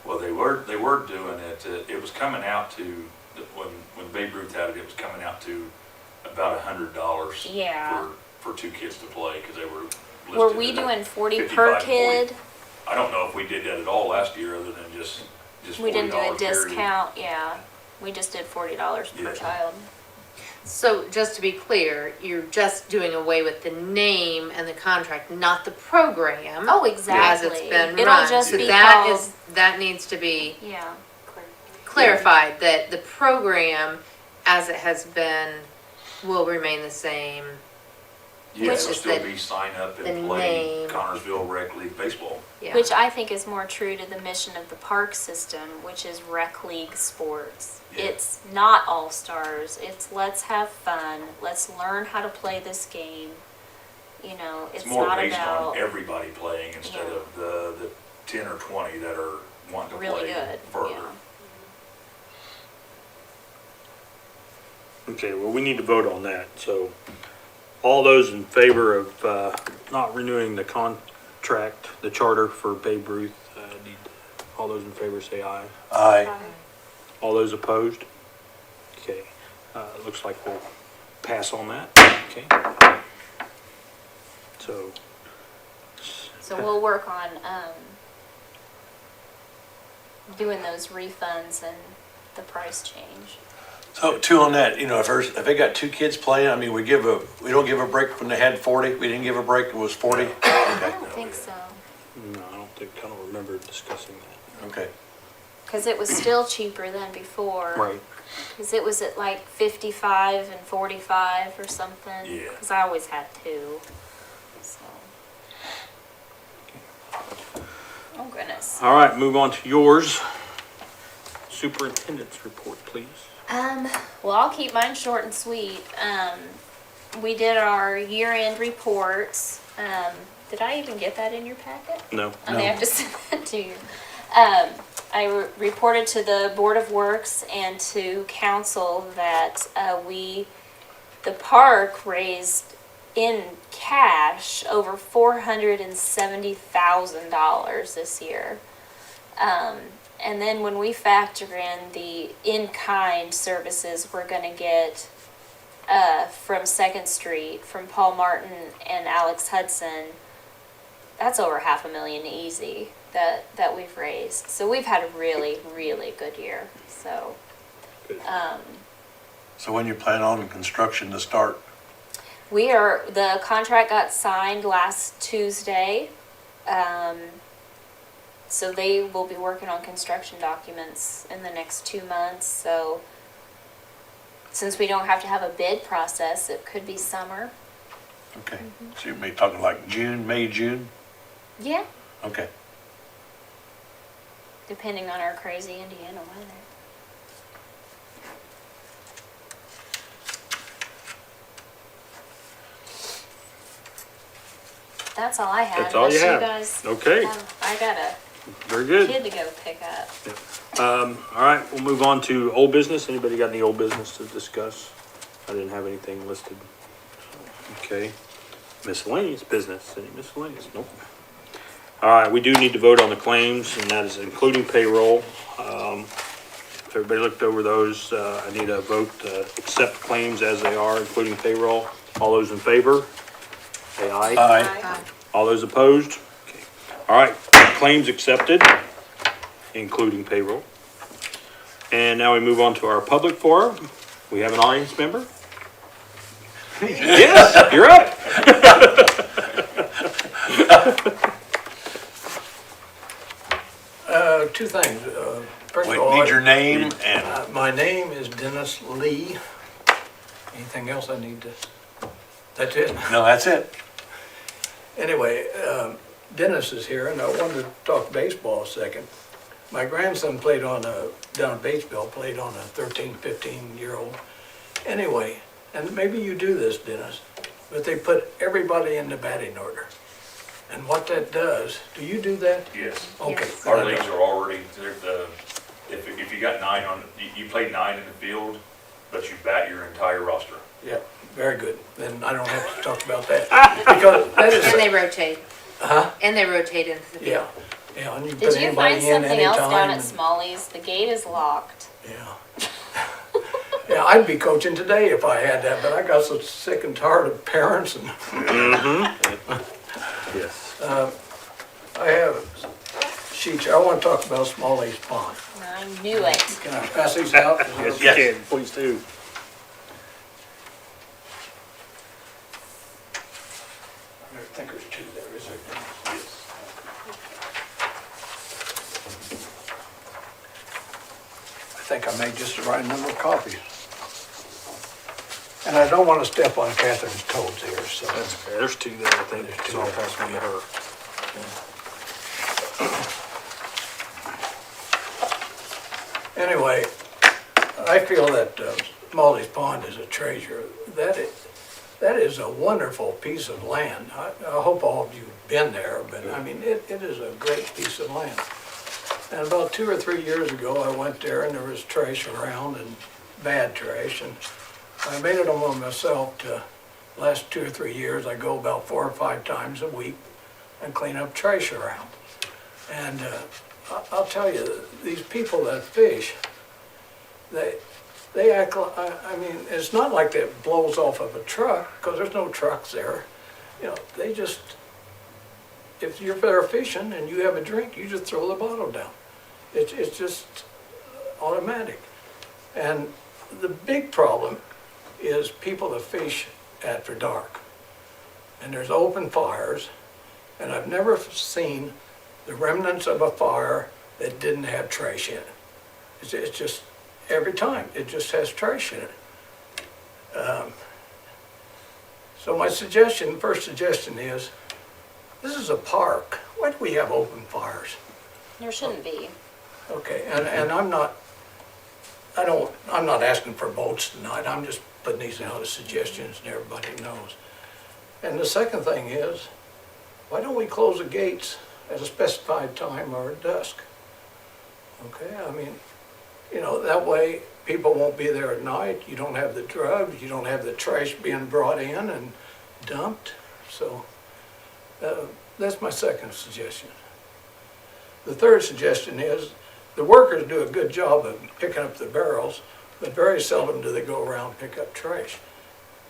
Speaker 8: Well, they were doing it, it was coming out to, when Babe Ruth had it, it was coming out to about $100
Speaker 4: Yeah.
Speaker 8: for 2 kids to play, because they were listed.
Speaker 4: Were we
Speaker 8: at
Speaker 4: doing 40
Speaker 8: 55
Speaker 4: per
Speaker 8: and 40.
Speaker 4: kid?
Speaker 8: I don't know if we did that at all last year, other than just
Speaker 4: We didn't do a
Speaker 8: $40 period.
Speaker 4: discount, yeah. We just did $40 per
Speaker 8: Yeah.
Speaker 4: child.
Speaker 6: So just to be clear, you're just doing away with the name and the contract, not the program.
Speaker 4: Oh,
Speaker 6: As
Speaker 4: exactly.
Speaker 6: it's been
Speaker 4: It'll
Speaker 6: run.
Speaker 4: just
Speaker 6: So
Speaker 4: be
Speaker 6: that
Speaker 4: called,
Speaker 6: that needs to be
Speaker 4: yeah.
Speaker 6: clarified, that the program as it has been will remain the same.
Speaker 8: Yeah,
Speaker 6: Which
Speaker 8: it'll
Speaker 6: is
Speaker 8: still
Speaker 6: the-
Speaker 8: be sign up
Speaker 6: the
Speaker 8: and play
Speaker 6: name.
Speaker 8: Connorsville Rec League Baseball.
Speaker 6: Yeah.
Speaker 4: Which I think is more true to the mission of the park system, which is rec league sports.
Speaker 8: Yeah.
Speaker 4: It's not all stars. It's let's have fun. Let's learn how to play this game.
Speaker 8: It's
Speaker 4: it's
Speaker 8: more
Speaker 4: not
Speaker 8: based
Speaker 4: about
Speaker 8: on everybody playing instead
Speaker 4: Yeah.
Speaker 8: of the 10 or 20 that are wanting to
Speaker 4: really
Speaker 8: play
Speaker 4: good.
Speaker 8: further.
Speaker 4: Yeah.
Speaker 1: Okay, well, we need to vote on that. So all those in favor of not renewing the contract, the charter for Babe Ruth, all those in favor say aye.
Speaker 3: Aye.
Speaker 1: All those opposed? Okay, looks like we'll pass on that, okay? So,
Speaker 4: So we'll work on doing those refunds and the price change.
Speaker 3: So 2 on that, if they got 2 kids playing, I mean, we don't give a break when they had 40, we didn't give a break, it was 40?
Speaker 4: I
Speaker 3: Okay,
Speaker 4: don't think so.
Speaker 1: no, I don't remember discussing that.
Speaker 3: okay.
Speaker 4: Because it was still cheaper than before.
Speaker 1: Right,
Speaker 4: Because it was at like 55 and 45 or something.
Speaker 8: Yeah.
Speaker 4: Because I always had 2. So. Oh, goodness.
Speaker 1: all right, move on to yours. Superintendent's report, please.
Speaker 4: Well, I'll keep mine short and sweet. We did our year-end reports. Did I even get that in your packet?
Speaker 1: No.
Speaker 4: I may have to send that to you. I reported to the Board of Works and to council that the park raised in cash over $470,000 this year. And then when we factor in the in-kind services we're gonna get from Second Street, from Paul Martin and Alex Hudson, that's over $500,000 easy that we've raised. So we've had a really, really good year, so.
Speaker 1: Good.
Speaker 3: So when you plan on construction to start?
Speaker 4: The contract got signed last Tuesday. So they will be working on construction documents in the next 2 months, so since we don't have to have a bid process, it could be summer.
Speaker 3: Okay, so you may be talking like June, May, June?
Speaker 4: Yeah,
Speaker 3: Okay.
Speaker 4: depending on our crazy Indiana weather. That's all I have.
Speaker 1: That's all you
Speaker 4: unless
Speaker 1: have.
Speaker 4: guys
Speaker 1: Okay.
Speaker 4: I got a
Speaker 1: Very good.
Speaker 4: kid to go pick up.
Speaker 1: All right, we'll move on to old business. Anybody got any old business to discuss? I didn't have anything listed. Okay. Miscellaneous business. Any miscellaneous? Nope. All right, we do need to vote on the claims, and that is including payroll. If everybody looked over those, I need a vote to accept claims as they are, including payroll. All those in favor? Say aye.
Speaker 3: Aye.
Speaker 1: All those opposed? Okay. All right, claims accepted, including payroll. And now we move on to our public forum. We have an audience member? Yes, you're up.
Speaker 7: Two things. First
Speaker 3: We
Speaker 7: of all,
Speaker 3: need your name and,
Speaker 7: my name is Dennis Lee. Anything else I need to? That's it.
Speaker 3: no, that's it.
Speaker 7: Anyway, Dennis is here, and I wanted to talk baseball a second. My grandson played down at Batesville, played on a 13, 15-year-old. Anyway, and maybe you do this, Dennis, but they put everybody in the batting order. And what that does, do you do that?
Speaker 8: Yes.
Speaker 7: Okay.
Speaker 4: Yes.
Speaker 8: Our leagues are already, if you got 9 on, you play 9 in the field, but you bat your entire roster.
Speaker 7: Yeah, very good. Then I don't have to talk about that. Because that is,
Speaker 6: And they rotate.
Speaker 7: huh?
Speaker 6: And they rotate into the
Speaker 7: Yeah,
Speaker 6: field.
Speaker 7: yeah, and you can
Speaker 4: Did
Speaker 7: put
Speaker 4: you
Speaker 7: anybody
Speaker 4: find
Speaker 7: in
Speaker 4: something else down
Speaker 7: anytime.
Speaker 4: at Smalley's? The gate is locked.
Speaker 7: Yeah. Yeah, I'd be coaching today if I had that, but I got so sick and tired of parents and
Speaker 1: Yes.
Speaker 7: I have sheets. I want to talk about Smalley's Pond.
Speaker 4: I knew it.
Speaker 7: Can I pass these out?
Speaker 1: Yes, you
Speaker 3: Yes.
Speaker 1: can, please do.
Speaker 7: I think there's 2 there, is there? I think I made just the right number of copies. And I don't want to step on Catherine's toes here, so.
Speaker 1: That's fair. There's 2 there, I think.
Speaker 7: There's 2
Speaker 1: So I'll
Speaker 7: there.
Speaker 1: pass one to her.
Speaker 7: Anyway, I feel that Smalley's Pond is a treasure. That is a wonderful piece of land. I hope all of you have been there, but I mean, it is a great piece of land. And about 2 or 3 years ago, I went there and there was trash around and bad trash. And I made it on myself to, last 2 or 3 years, I go about 4 or 5 times a week and clean up trash around. And I'll tell you, these people that fish, they act like, I mean, it's not like that blows off of a truck, because there's no trucks there. You know, they just, if you're there fishing and you have a drink, you just throw the bottle down. It's just automatic. And the big problem is people that fish after dark. And there's open fires, and I've never seen the remnants of a fire that didn't have trash in it. It's just, every time, it just has trash in it. So my suggestion, first suggestion is, this is a park. Why do we have open fires?
Speaker 4: There shouldn't be.
Speaker 7: Okay, and I'm not asking for votes tonight. I'm just putting these out as suggestions and everybody knows. And the second thing is, why don't we close the gates at a specified time or at dusk? Okay, I mean, you know, that way people won't be there at night. You don't have the drugs, you don't have the trash being brought in and dumped. So that's my second suggestion. The third suggestion is, the workers do a good job of picking up the barrels, but very seldom do they go around and pick up trash.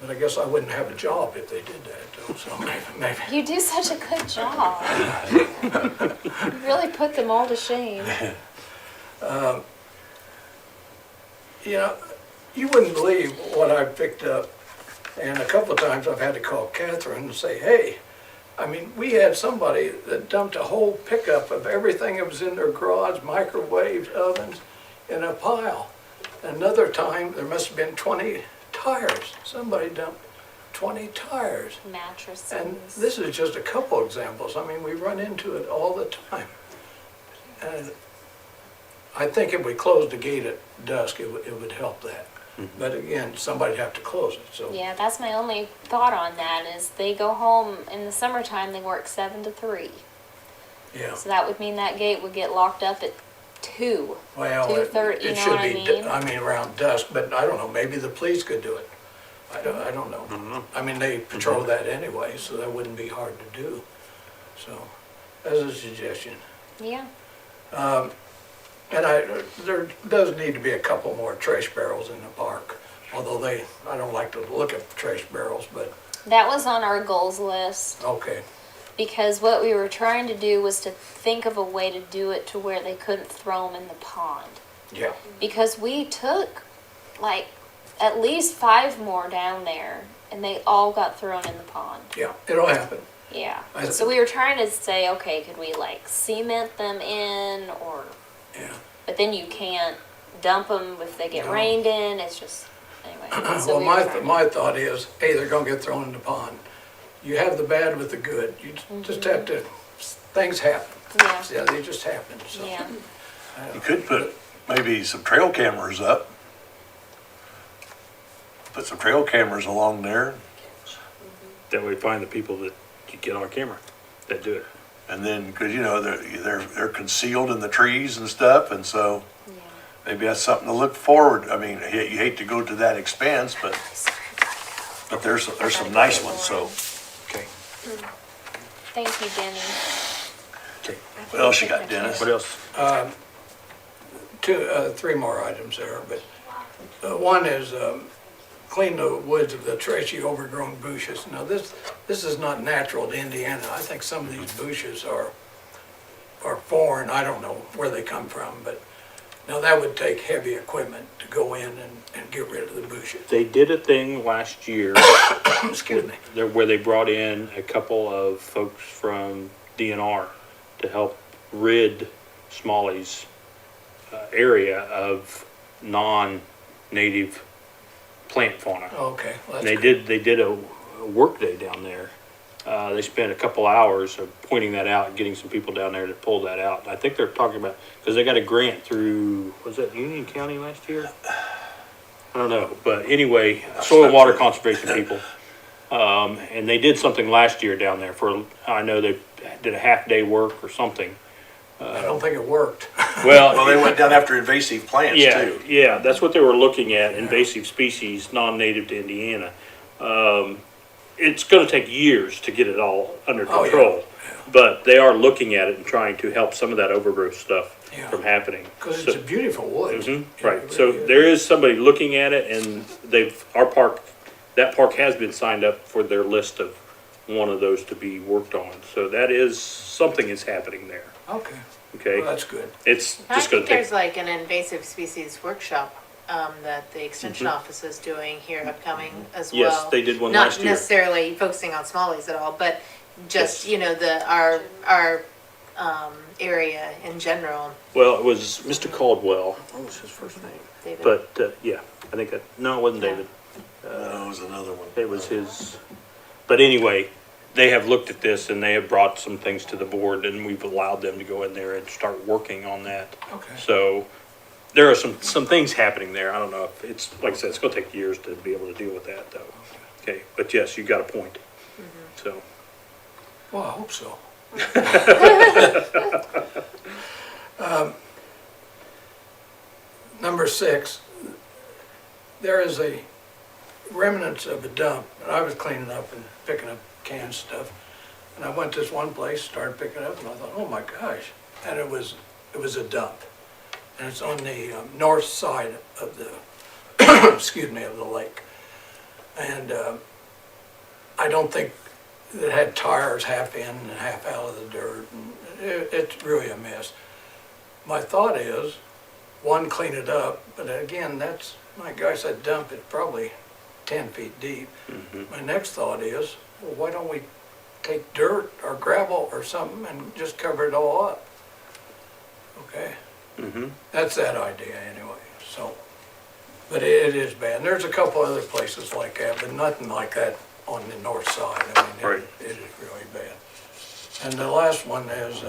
Speaker 7: But I guess I wouldn't have a job if they did that, though, so maybe.
Speaker 4: You do such a good job. You really put them all to shame.
Speaker 7: You know, you wouldn't believe what I've picked up, and a couple of times I've had to call Catherine and say, hey, I mean, we had somebody that dumped a whole pickup of everything that was in their garage, microwaves, ovens, in a pile. Another time, there must have been 20 tires. Somebody dumped 20 tires.
Speaker 4: Mattresses.
Speaker 7: And this is just a couple examples. I mean, we run into it all the time. And I think if we closed the gate at dusk, it would help that. But again, somebody'd have to close it, so.
Speaker 4: Yeah, that's my only thought on that is they go home in the summertime, they work 7 to 3.
Speaker 7: Yeah,
Speaker 4: So that would mean that gate would get locked up at 2.
Speaker 7: well,
Speaker 4: 2:30, you
Speaker 7: it
Speaker 4: know
Speaker 7: should
Speaker 4: what I
Speaker 7: be,
Speaker 4: mean?
Speaker 7: I mean, around dusk, but I don't know, maybe the police could do it. I don't know. I mean, they patrol that anyway, so that wouldn't be hard to do. So, as a suggestion.
Speaker 4: Yeah.
Speaker 7: And there does need to be a couple more trash barrels in the park, although I don't like to look at trash barrels, but,
Speaker 4: That was on our goals list
Speaker 7: okay.
Speaker 4: because what we were trying to do was to think of a way to do it to where they couldn't throw them in the pond.
Speaker 7: Yeah,
Speaker 4: Because we took like at least 5 more down there and they all got thrown in the pond.
Speaker 7: yeah, it'll happen.
Speaker 4: Yeah.
Speaker 7: I-
Speaker 4: So we were trying to say, okay, could we like cement them in or,
Speaker 7: Yeah.
Speaker 4: but then you can't dump them if they get
Speaker 7: No.
Speaker 4: rained in. It's just, anyway. So
Speaker 7: Well,
Speaker 4: we were trying to-
Speaker 7: my thought is, hey, they're gonna get thrown in the pond. You have the bad with the good. You just have to, things happen.
Speaker 4: Yeah.
Speaker 7: Yeah, they just happen, so.
Speaker 4: Yeah.
Speaker 3: You could put maybe some trail cameras up. Put some trail cameras along there,
Speaker 1: That way find the people that you get on camera that do it.
Speaker 3: and then, cause you know, they're concealed in the trees and stuff, and so
Speaker 4: Yeah.
Speaker 3: maybe that's something to look forward. I mean, you hate to go to that expense, but there's some nice ones, so.
Speaker 1: Okay.
Speaker 4: Thank you, Denny.
Speaker 1: Okay.
Speaker 3: What else you got, Dennis?
Speaker 1: What else?
Speaker 7: Three more items there, but one is clean the woods of the trashy overgrown bushes. Now this is not natural to Indiana. I think some of these bushes are foreign. I don't know where they come from, but now that would take heavy equipment to go in and get rid of the bushes.
Speaker 1: They did a thing last year
Speaker 7: Excuse me.
Speaker 1: where they brought in a couple of folks from DNR to help rid Smalley's area of non-native plant fauna.
Speaker 7: Okay, well,
Speaker 1: And
Speaker 7: that's
Speaker 1: they did a work day down there. They spent a couple hours of pointing that out and getting some people down there to pull that out. And I think they're talking about, because they got a grant through, was that Union County last year? I don't know, but anyway, soil and water conservation people. And they did something last year down there for, I know they did a half-day work or something.
Speaker 7: I don't think it worked.
Speaker 3: Well, they went down after invasive plants
Speaker 1: Yeah,
Speaker 3: too.
Speaker 1: yeah, that's what they were looking at, invasive species, non-native to Indiana. It's gonna take years to get it all under
Speaker 7: Oh, yeah.
Speaker 1: control, but they are looking at it and trying to help some of that overgrowth stuff
Speaker 7: Yeah.
Speaker 1: from happening.
Speaker 7: Because
Speaker 1: So-
Speaker 7: it's a beautiful wood.
Speaker 1: Mhm,
Speaker 7: It
Speaker 1: right, so
Speaker 7: really is.
Speaker 1: there is somebody looking at it, and that park has been signed up for their list of one of those to be worked on, so that is, something is happening there,
Speaker 7: Okay,
Speaker 1: okay?
Speaker 7: well, that's good.
Speaker 1: It's
Speaker 6: I
Speaker 1: just gonna
Speaker 6: think
Speaker 1: take,
Speaker 6: there's like an invasive species workshop that the extension office is doing here upcoming as well.
Speaker 1: yes, they did one last
Speaker 6: Not
Speaker 1: year.
Speaker 6: necessarily focusing on smallies at all, but just,
Speaker 1: Yes.
Speaker 6: you know, our area in general.
Speaker 1: Well, it was Mr. Caldwell, what was his first name?
Speaker 6: David.
Speaker 1: But, yeah, I think that, no, it wasn't
Speaker 6: Yeah.
Speaker 1: David.
Speaker 3: No, it was another one.
Speaker 1: It was his, but anyway, they have looked at this and they have brought some things to the board and we've allowed them to go in there and start working on that.
Speaker 7: Okay.
Speaker 1: So there are some things happening there. I don't know if it's, like I said, it's gonna take years to be able to deal with that though. Okay, but yes, you got a point. So,
Speaker 7: Well, I hope so. Number 6, there is a remnants of a dump, and I was cleaning up and picking up canned stuff, and I went to this one place, started picking up, and I thought, oh my gosh, and it was a dump, and it's on the north side of the, excuse me, of the lake. And I don't think it had tires half in and half out of the dirt. And it's really a mess. My thought is, one, clean it up, but again, that's, my guy said dump it probably 10 feet deep. My next thought is, well, why don't we take dirt or gravel or something and just cover it all up? Okay? That's that idea anyway, so. But it is bad. And there's a couple other places like that, but nothing like that on the north side. I mean,
Speaker 1: Right.
Speaker 7: it is really bad. And the last one is,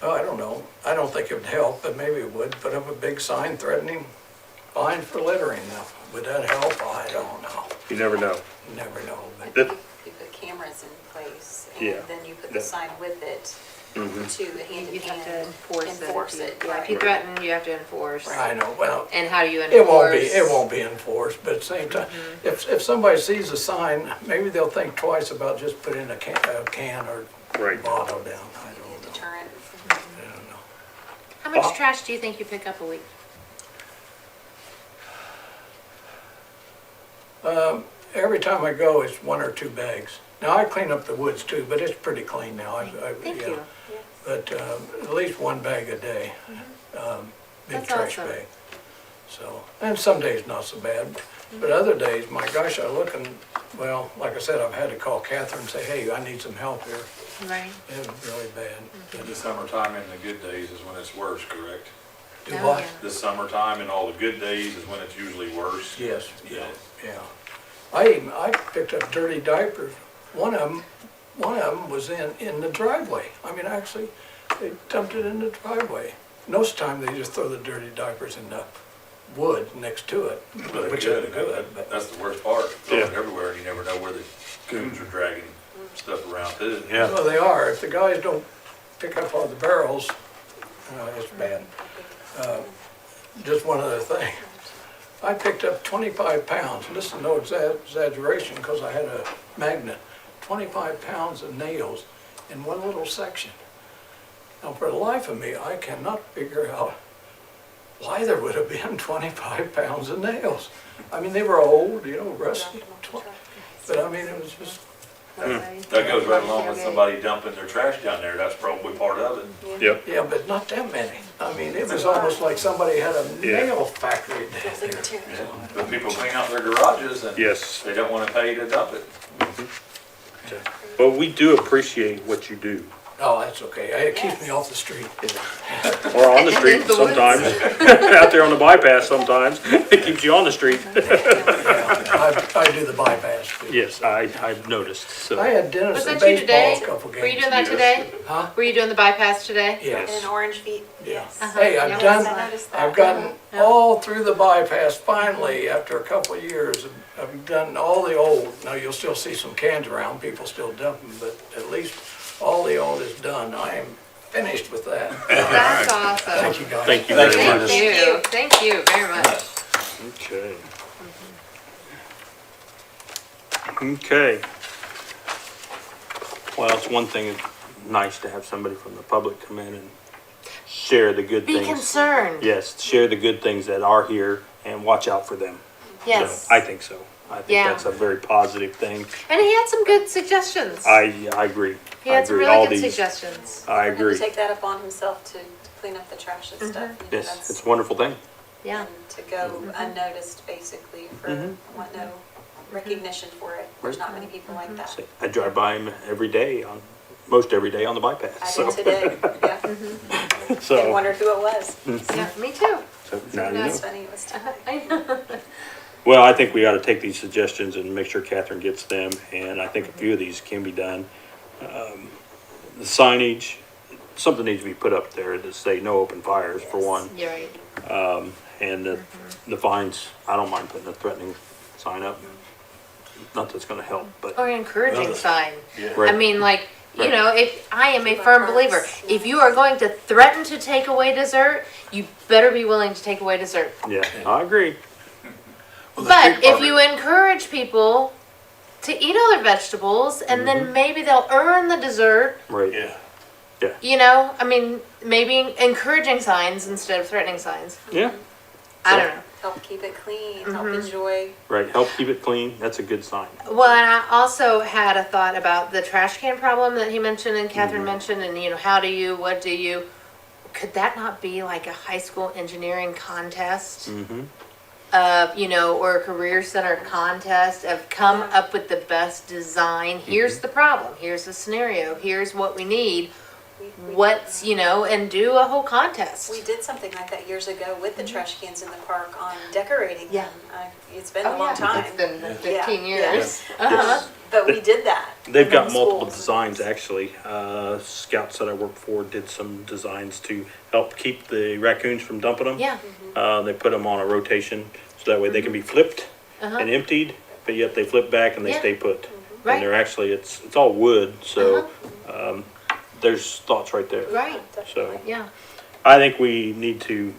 Speaker 7: oh, I don't know. I don't think it would help, but maybe it would. Put up a big sign threatening fine for littering. Now, would that help? I don't know.
Speaker 1: You never know.
Speaker 7: You never know.
Speaker 5: I
Speaker 7: But
Speaker 5: think you put cameras in place,
Speaker 1: Yeah.
Speaker 5: and then you put the
Speaker 1: That-
Speaker 5: sign with it to hand
Speaker 6: You
Speaker 5: in
Speaker 6: have to
Speaker 5: hand, enforce it.
Speaker 6: Yeah, if you
Speaker 5: right.
Speaker 6: threaten, you have to enforce.
Speaker 7: I know, well,
Speaker 6: And how do you
Speaker 7: it
Speaker 6: enforce?
Speaker 7: won't be enforced, but at the same time, if somebody sees a sign, maybe they'll think twice about just putting a can or
Speaker 1: Right.
Speaker 7: bottle down. I don't know.
Speaker 5: Deterrent.
Speaker 7: I don't know.
Speaker 6: How much trash do you think you pick up a week?
Speaker 7: Every time I go, it's 1 or 2 bags. Now, I clean up the woods too, but it's pretty clean now.
Speaker 6: Thank
Speaker 7: yeah.
Speaker 6: you.
Speaker 7: But at least 1 bag a day, big
Speaker 6: That's
Speaker 7: trash
Speaker 6: awesome.
Speaker 7: bag. So, and some days not so bad, but other days, my gosh, I look and, well, like I said, I've had to call Catherine and say, hey, I need some help here.
Speaker 6: Right.
Speaker 7: It was really bad.
Speaker 8: In the summertime and the good days is when it's worse, correct?
Speaker 7: Do
Speaker 6: Oh,
Speaker 7: what?
Speaker 6: yeah.
Speaker 8: The summertime and all the good days is when it's usually worse.
Speaker 7: Yes,
Speaker 8: Yeah.
Speaker 7: yeah. I picked up dirty diapers. One of them was in the driveway. I mean, actually, they dumped it in the driveway. Most of the time, they just throw the dirty diapers in the wood next to it,
Speaker 8: But
Speaker 7: which
Speaker 8: good,
Speaker 7: is good, but.
Speaker 8: that's the worst part. Throwing it
Speaker 1: Yeah.
Speaker 8: everywhere and you never know where the coons are dragging stuff around too.
Speaker 3: Yeah.
Speaker 7: Well, they are. If the guys don't pick up all the barrels, it's bad. Just one other thing. I picked up 25 pounds, and this is no exaggeration because I had a magnet, 25 pounds of nails in one little section. Now, for the life of me, I cannot figure out why there would have been 25 pounds of nails. I mean, they were old, rusty, but I mean, it was just,
Speaker 8: That goes right along with somebody dumping their trash down there. That's probably part of it.
Speaker 1: Yep.
Speaker 7: yeah, but not that many. I mean, it was almost like somebody had a
Speaker 1: Yeah.
Speaker 7: nail factory down
Speaker 5: Feels like
Speaker 7: there.
Speaker 5: material.
Speaker 8: But people clean out their garages and
Speaker 1: Yes.
Speaker 8: they don't want to pay to dump it.
Speaker 1: But we do appreciate what you do.
Speaker 7: Oh, that's okay. It keeps me off the street.
Speaker 1: Or on the street
Speaker 6: The woods.
Speaker 1: sometimes. Out there on the bypass sometimes. It keeps you on the street.
Speaker 7: I do the bypass too.
Speaker 1: Yes, I've noticed,
Speaker 7: I
Speaker 1: so.
Speaker 7: had Dennis
Speaker 6: Was
Speaker 7: in
Speaker 6: that you today?
Speaker 7: baseball a couple
Speaker 6: Were you
Speaker 7: games.
Speaker 6: doing that today?
Speaker 7: Huh?
Speaker 6: Were you doing the bypass today?
Speaker 7: Yes.
Speaker 5: And an orange feet,
Speaker 7: Yeah.
Speaker 5: yes.
Speaker 7: Hey,
Speaker 6: Yeah.
Speaker 7: I've done,
Speaker 5: I noticed that.
Speaker 7: I've gotten all through the bypass finally after a couple of years. I've done all the old. Now, you'll still see some cans around, people still dump them, but at least all the old is done. I am finished with that.
Speaker 6: That's awesome.
Speaker 7: Thank you, guys.
Speaker 1: Thank you very
Speaker 3: Thank
Speaker 1: much.
Speaker 6: you. Thank you very much.
Speaker 1: Okay. Okay. Well, it's one thing, it's nice to have somebody from the public come in and share the good
Speaker 6: Be
Speaker 1: things.
Speaker 6: concerned.
Speaker 1: Yes, share the good things that are here and watch out for them.
Speaker 6: Yes.
Speaker 1: So, I think so. I think
Speaker 6: Yeah.
Speaker 1: that's a very positive thing.
Speaker 6: And he had some good suggestions.
Speaker 1: I agree.
Speaker 6: He
Speaker 1: I
Speaker 6: had some
Speaker 1: agree.
Speaker 6: really
Speaker 1: All
Speaker 6: good
Speaker 1: these-
Speaker 6: suggestions.
Speaker 1: I
Speaker 5: And to
Speaker 1: agree.
Speaker 5: take that upon himself to clean up the trash and stuff.
Speaker 1: Yes,
Speaker 5: that's-
Speaker 1: it's a wonderful thing.
Speaker 6: Yeah.
Speaker 5: And to go unnoticed, basically, for want no recognition for it. There's not many people like that.
Speaker 1: I drive by him every day most every day on the bypass.
Speaker 5: I
Speaker 1: So-
Speaker 5: did today, yeah. And
Speaker 1: So,
Speaker 5: wondered who it was.
Speaker 6: Yeah, me too.
Speaker 1: so now you know.
Speaker 5: That's funny, it was today.
Speaker 6: I know.
Speaker 1: Well, I think we ought to take these suggestions and make sure Catherine gets them, and I think a few of these can be done. The signage, something needs to be put up there to say no open fires, for one.
Speaker 6: You're right.
Speaker 1: And the fines, I don't mind putting a threatening sign up. Not that it's gonna help, but,
Speaker 6: Or an encouraging sign. I
Speaker 1: right,
Speaker 6: mean, like, you
Speaker 1: Right.
Speaker 6: know, if I am a firm believer, if you are going to threaten to take away dessert, you better be willing to take away dessert.
Speaker 1: yeah, I agree.
Speaker 3: Well, the
Speaker 6: But
Speaker 3: pig
Speaker 6: if
Speaker 3: farmer-
Speaker 6: you encourage people to eat other vegetables, and then maybe they'll earn the dessert,
Speaker 1: Right,
Speaker 3: Yeah,
Speaker 6: you know, I mean, maybe encouraging signs instead of threatening signs.
Speaker 1: yeah,
Speaker 6: I don't know.
Speaker 5: Help keep it clean, help enjoy.
Speaker 1: Right, help keep it clean, that's a good sign.
Speaker 6: Well, and I also had a thought about the trash can problem that he mentioned and Catherine mentioned, and what do you, could that not be like a high school engineering contest?
Speaker 1: Mm-hmm.
Speaker 6: Or a career center contest of come up with the best design. Here's the problem, here's the scenario, here's what we need. And do a whole contest.
Speaker 5: We did something like that years ago with the trash cans in the park on decorating
Speaker 6: Yeah.
Speaker 5: them. It's been a long time.
Speaker 6: It's been
Speaker 5: Yeah.
Speaker 6: 15
Speaker 5: Yeah.
Speaker 6: years. Uh-huh.
Speaker 5: But we did that.
Speaker 1: They've got
Speaker 5: in
Speaker 1: multiple
Speaker 5: schools.
Speaker 1: designs, actually. Scouts that I work for did some designs to help keep the raccoons from dumping them.
Speaker 6: Yeah.
Speaker 1: They put them on a rotation, so that way they can be flipped
Speaker 6: Uh-huh.
Speaker 1: and emptied, but yet they flip back and they
Speaker 6: Yeah.
Speaker 1: stay put.
Speaker 6: Right.
Speaker 1: And they're actually, it's all wood, so, there's thoughts right there.
Speaker 6: Right.
Speaker 1: So,
Speaker 6: Yeah.
Speaker 1: I think we need to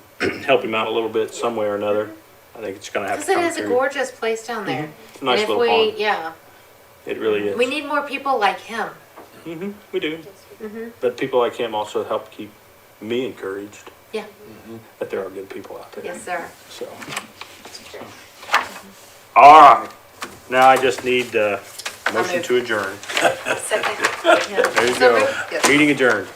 Speaker 1: help him out a little bit, some way or another. I think it's gonna have to
Speaker 6: Because it
Speaker 1: come
Speaker 6: is a
Speaker 1: through.
Speaker 6: gorgeous place down there.
Speaker 1: It's a nice
Speaker 6: And if
Speaker 1: little
Speaker 6: we,
Speaker 1: pond.
Speaker 6: yeah,
Speaker 1: It really is.
Speaker 6: we need more people like him.
Speaker 1: We do. But people like him also help keep me encouraged
Speaker 6: Yeah.
Speaker 1: that there are good people out there.
Speaker 6: Yes, sir.
Speaker 1: So. All right. Now I just need a motion
Speaker 6: move.
Speaker 1: to adjourn.
Speaker 5: Second.
Speaker 6: Yeah.
Speaker 1: There you
Speaker 6: So
Speaker 1: go.
Speaker 6: moved. Yes.
Speaker 1: Meeting adjourned.